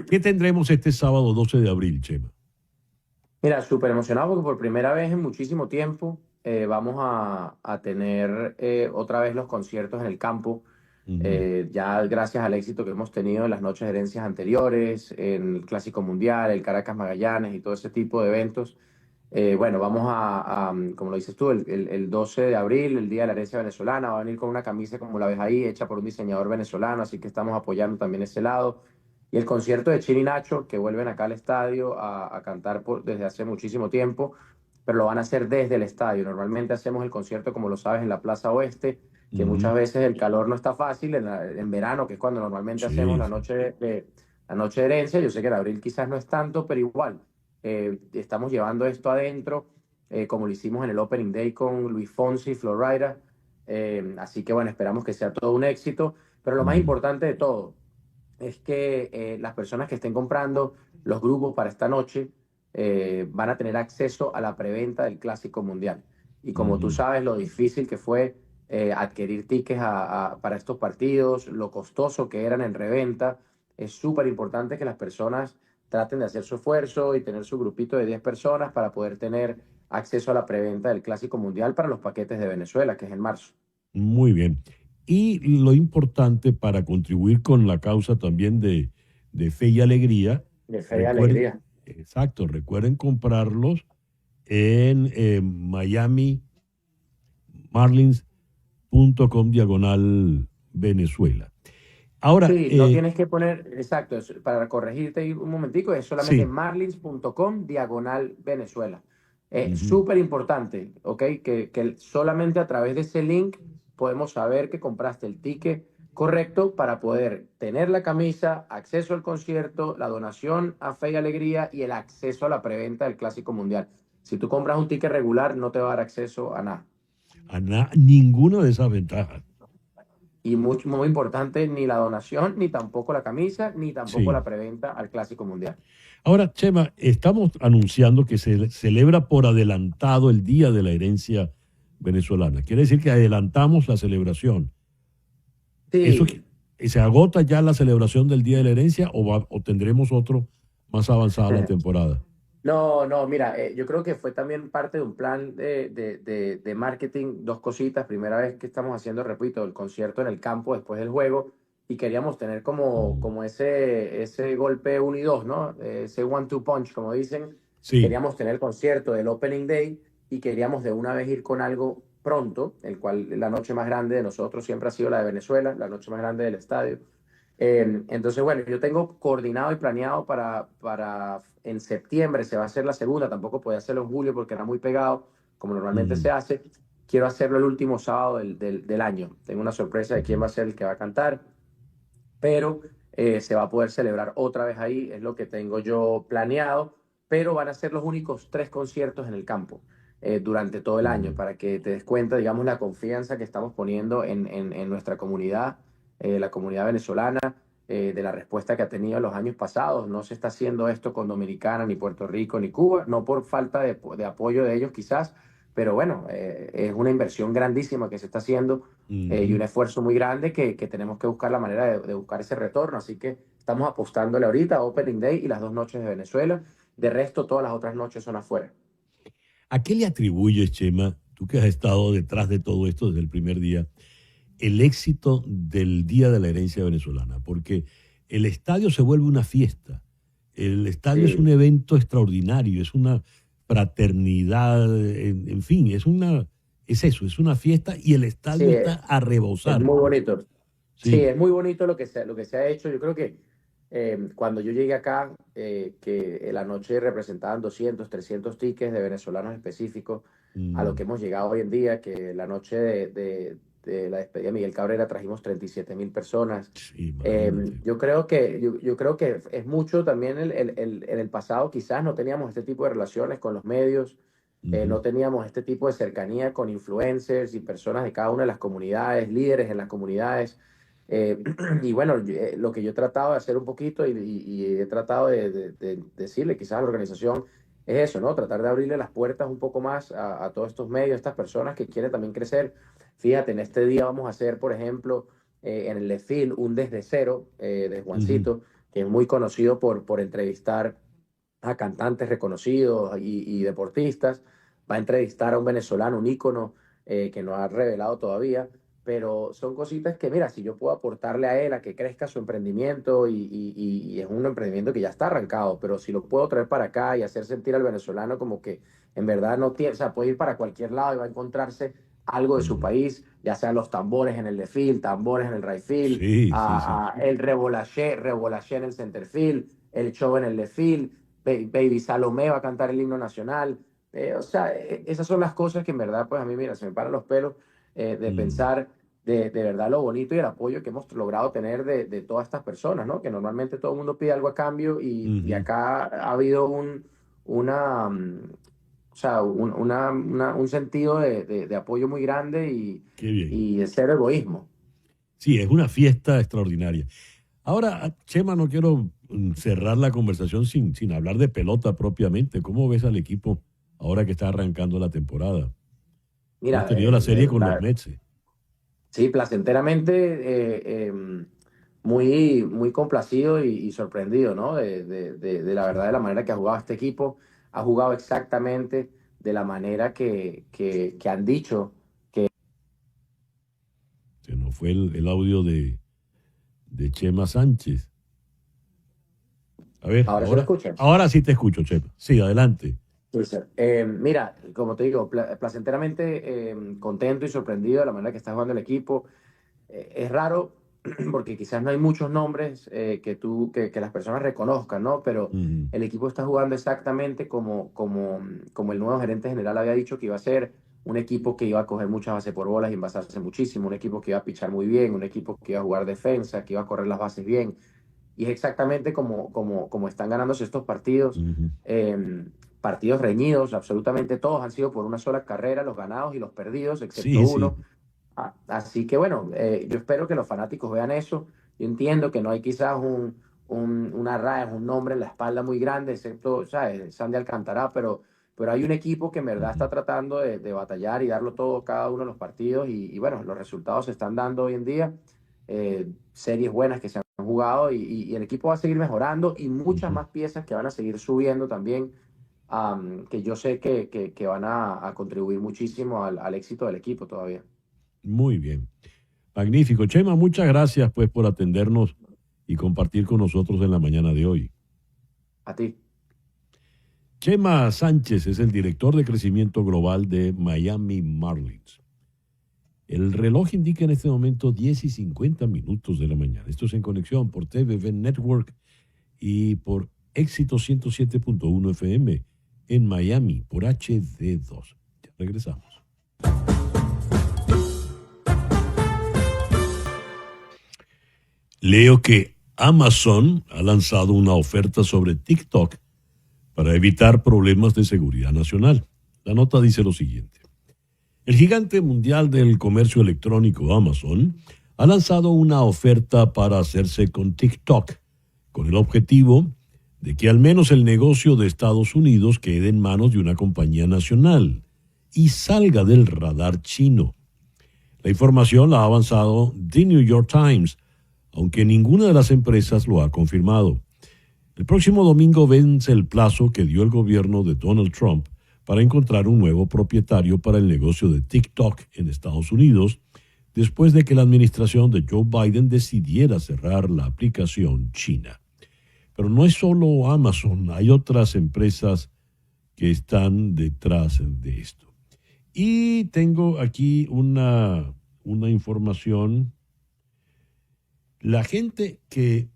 Speaker 2: ¿Qué tendremos este sábado 12 de abril, Chema?
Speaker 10: Mira, súper emocionado porque por primera vez en muchísimo tiempo vamos a tener otra vez los conciertos en el campo. Ya gracias al éxito que hemos tenido en las noches de herencias anteriores, en el Clásico Mundial, el Caracas Magallanes y todo ese tipo de eventos. Bueno, vamos como lo dices tú, el 12 de abril, el Día de la Herencia Venezolana, va a venir con una camisa como la ves ahí, hecha por un diseñador venezolano, así que estamos apoyando también ese lado. Y el concierto de Chino y Nacho, que vuelven acá al estadio a cantar desde hace muchísimo tiempo, pero lo van a hacer desde el estadio. Normalmente hacemos el concierto, como lo sabes, en la Plaza Oeste, que muchas veces el calor no está fácil, en verano, que es cuando normalmente hacemos la noche de herencia. Yo sé que en abril quizás no es tanto, pero igual, estamos llevando esto adentro, como lo hicimos en el Opening Day con Luis Fonsi, Florida. Así que bueno, esperamos que sea todo un éxito, pero lo más importante de todo es que las personas que estén comprando los grupos para esta noche van a tener acceso a la preventa del Clásico Mundial. Y como tú sabes, lo difícil que fue adquirir tickets para estos partidos, lo costoso que eran en reventa, es súper importante que las personas traten de hacer su esfuerzo y tener su grupito de 10 personas para poder tener acceso a la preventa del Clásico Mundial para los paquetes de Venezuela, que es en marzo.
Speaker 2: Muy bien. Y lo importante para contribuir con la causa también de Fe y Alegría. De Fe y Alegría. Exacto, recuerden comprarlos en Miami Marlins.com/Venezuela. Ahora,
Speaker 10: sí, no tienes que poner, exacto, para corregirte un momentico, es solamente Marlins.com/Venezuela. Súper importante, ¿ok? Que solamente a través de ese link podemos saber que compraste el ticket correcto para poder tener la camisa, acceso al concierto, la donación a Fe y Alegría y el acceso a la preventa del Clásico Mundial. Si tú compras un ticket regular, no te va a dar acceso a nada.
Speaker 2: Ninguna de esas ventajas.
Speaker 10: Y muy importante, ni la donación, ni tampoco la camisa, ni tampoco la preventa al Clásico Mundial.
Speaker 2: Ahora, Chema, estamos anunciando que se celebra por adelantado el Día de la Herencia Venezolana. Quiere decir que adelantamos la celebración.
Speaker 10: Sí.
Speaker 2: ¿Eso, se agota ya la celebración del Día de la Herencia o tendremos otro más avanzado la temporada?
Speaker 10: No, mira, yo creo que fue también parte de un plan de marketing, dos cositas. Primera vez que estamos haciendo, repito, el concierto en el campo después del juego y queríamos tener como ese golpe 1 y 2, ¿no? Ese 1-2 punch, como dicen. Sí. Queríamos tener el concierto del Opening Day y queríamos de una vez ir con algo pronto, el cual la noche más grande de nosotros siempre ha sido la de Venezuela, la noche más grande del estadio. Entonces, bueno, yo tengo coordinado y planeado para en septiembre se va a hacer la segunda, tampoco podía hacerlo en julio porque era muy pegado, como normalmente se hace. Quiero hacerlo el último sábado del año. Tengo una sorpresa de quién va a ser el que va a cantar, pero se va a poder celebrar otra vez ahí, es lo que tengo yo planeado, pero van a ser los únicos 3 conciertos en el campo durante todo el año, para que te des cuenta, digamos, la confianza que estamos poniendo en nuestra comunidad, la comunidad venezolana, de la respuesta que ha tenido en los años pasados. No se está haciendo esto con Dominicana, ni Puerto Rico, ni Cuba, no por falta de apoyo de ellos quizás, pero bueno, es una inversión grandísima que se está haciendo y un esfuerzo muy grande que tenemos que buscar la manera de buscar ese retorno. Así que estamos apostándole ahorita a Opening Day y las 2 noches de Venezuela. De resto, todas las otras noches son afuera.
Speaker 2: ¿A qué le atribuyes, Chema, tú que has estado detrás de todo esto desde el primer día, el éxito del Día de la Herencia Venezolana? Porque el estadio se vuelve una fiesta. El estadio es un evento extraordinario, es una fraternidad, en fin, es una fiesta y el estadio está a rebosar.
Speaker 10: Es muy bonito. Sí, es muy bonito lo que se ha hecho. Yo creo que Cuando yo llegué acá, que en la noche representaban 200, 300 tickets de venezolanos específicos, a lo que hemos llegado hoy en día, que la noche de la despedida de Miguel Cabrera trajimos 37.000 personas.
Speaker 2: Sí, imagínate.
Speaker 10: Yo creo que es mucho también en el pasado, quizás no teníamos este tipo de relaciones con los medios, no teníamos este tipo de cercanía con influencers y personas de cada una de las comunidades, líderes en las comunidades. Y bueno, lo que yo he tratado de hacer un poquito y he tratado de decirle quizás a la organización es eso, ¿no? Tratar de abrirle las puertas un poco más a todos estos medios, a estas personas que quieren también crecer. Fíjate, en este día vamos a hacer, por ejemplo, en el Lefil, un Desde Cero de Juancito, que es muy conocido por entrevistar a cantantes reconocidos y deportistas. Va a entrevistar a un venezolano, un ícono que no ha revelado todavía, pero son cositas que, mira, si yo puedo aportarle a él a que crezca su emprendimiento y es un emprendimiento que ya está arrancado, pero si lo puedo traer para acá y hacer sentir al venezolano como que en verdad no tiene, o sea, puede ir para cualquier lado y va a encontrarse algo de su país, ya sean los tambores en el Lefil, tambores en el Rayfield,
Speaker 2: Sí.
Speaker 10: el Rebolashé en el Centerfield, el show en el Lefil, Baby Salomé va a cantar el himno nacional. O sea, esas son las cosas que en verdad, pues a mí, mira, se me paran los pelos de pensar de verdad lo bonito y el apoyo que hemos logrado tener de todas estas personas, ¿no? Que normalmente todo el mundo pide algo a cambio y acá ha habido o sea, un sentido de apoyo muy grande
Speaker 2: Qué bien.
Speaker 10: y de cero egoísmo.
Speaker 2: Sí, es una fiesta extraordinaria. Ahora, Chema, no quiero cerrar la conversación sin hablar de pelota propiamente. ¿Cómo ves al equipo ahora que está arrancando la temporada?
Speaker 10: Mira,
Speaker 2: Hemos tenido la serie con los Mets.
Speaker 10: Sí, placenteramente muy complacido y sorprendido, ¿no? De la verdad, de la manera que ha jugado este equipo. Ha jugado exactamente de la manera que han dicho.
Speaker 2: Se nos fue el audio de Chema Sánchez. A ver,
Speaker 10: ¿Ahora sí lo escuchas?
Speaker 2: Ahora sí te escucho, Chema. Sí, adelante.
Speaker 10: Mira, como te digo, placenteramente contento y sorprendido de la manera que está jugando el equipo. Es raro porque quizás no hay muchos nombres que las personas reconozcan, ¿no? Pero el equipo está jugando exactamente como el nuevo gerente general había dicho que iba a ser. Un equipo que iba a coger muchas bases por bolas y envasarse muchísimo, un equipo que iba a pichar muy bien, un equipo que iba a jugar defensa, que iba a correr las bases bien. Y es exactamente como están ganándose estos partidos. Partidos reñidos, absolutamente todos han sido por una sola carrera, los ganados y los perdidos, excepto uno.
Speaker 2: Sí.
Speaker 10: Así que bueno, yo espero que los fanáticos vean eso. Yo entiendo que no hay quizás una raya, un nombre en la espalda muy grande, excepto, ¿sabes? Sandy Alcantará, pero hay un equipo que en verdad está tratando de batallar y darlo todo cada uno de los partidos y bueno, los resultados se están dando hoy en día. Series buenas que se han jugado y el equipo va a seguir mejorando y muchas más piezas que van a seguir subiendo también, que yo sé que van a contribuir muchísimo al éxito del equipo todavía.
Speaker 2: Muy bien. Magnífico. Chema, muchas gracias pues por atendernos y compartir con nosotros en la mañana de hoy.
Speaker 10: A ti.
Speaker 2: Chema Sánchez es el director de crecimiento global de Miami Marlins. El reloj indica en este momento 10:50 de la mañana. Esto es En Conexión por TVV Network y por Éxito 107.1 FM en Miami por HD2. Ya regresamos. Leo que Amazon ha lanzado una oferta sobre TikTok para evitar problemas de seguridad nacional. La nota dice lo siguiente. El gigante mundial del comercio electrónico Amazon ha lanzado una oferta para hacerse con TikTok, con el objetivo de que al menos el negocio de Estados Unidos quede en manos de una compañía nacional y salga del radar chino. La información la ha avanzado The New York Times, aunque ninguna de las empresas lo ha confirmado. El próximo domingo vence el plazo que dio el gobierno de Donald Trump para encontrar un nuevo propietario para el negocio de TikTok en Estados Unidos, después de que la administración de Joe Biden decidiera cerrar la aplicación china. Pero no es solo Amazon, hay otras empresas que están detrás de esto. Y tengo aquí una información. La gente que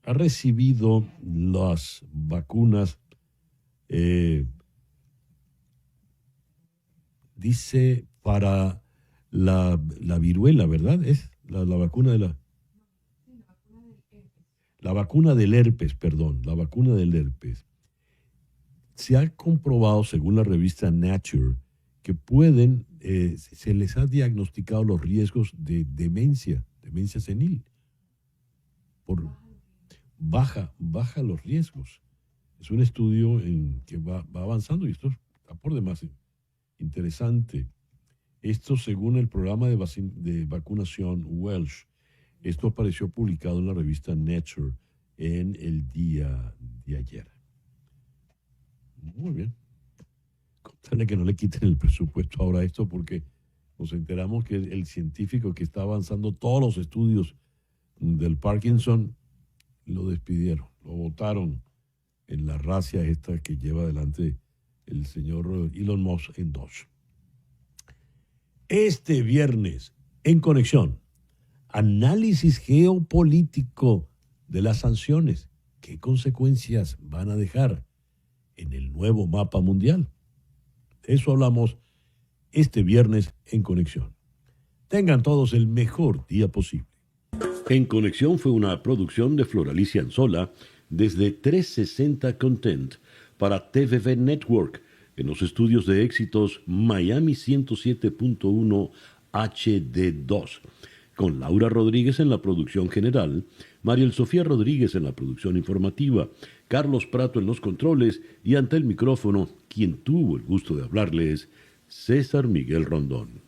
Speaker 2: ha recibido las vacunas, dice, para la viruela, ¿verdad? Es la vacuna de la vacuna del herpes, perdón, la vacuna del herpes. Se ha comprobado, según la revista Nature, que se les ha diagnosticado los riesgos de demencia senil. Baja los riesgos. Es un estudio que va avanzando y esto está por demás interesante. Esto según el programa de vacunación Welsh. Esto apareció publicado en la revista Nature en el día de ayer. Muy bien. Contarle que no le quiten el presupuesto ahora a esto porque nos enteramos que el científico que está avanzando todos los estudios del Parkinson lo despidieron, lo votaron en la racia esta que lleva adelante el señor Elon Musk en Dodge. Este viernes, en Conexión, análisis geopolítico de las sanciones. ¿Qué consecuencias van a dejar en el nuevo mapa mundial? De eso hablamos este viernes en Conexión. Tengan todos el mejor día posible. En Conexión fue una producción de Floralicia Anzola desde 360 Content para TVV Network en los estudios de éxitos Miami 107.1 HD2, con Laura Rodríguez en la producción general, Mariel Sofía Rodríguez en la producción informativa, Carlos Prato en los controles y ante el micrófono, quien tuvo el gusto de hablarles, César Miguel Rondón.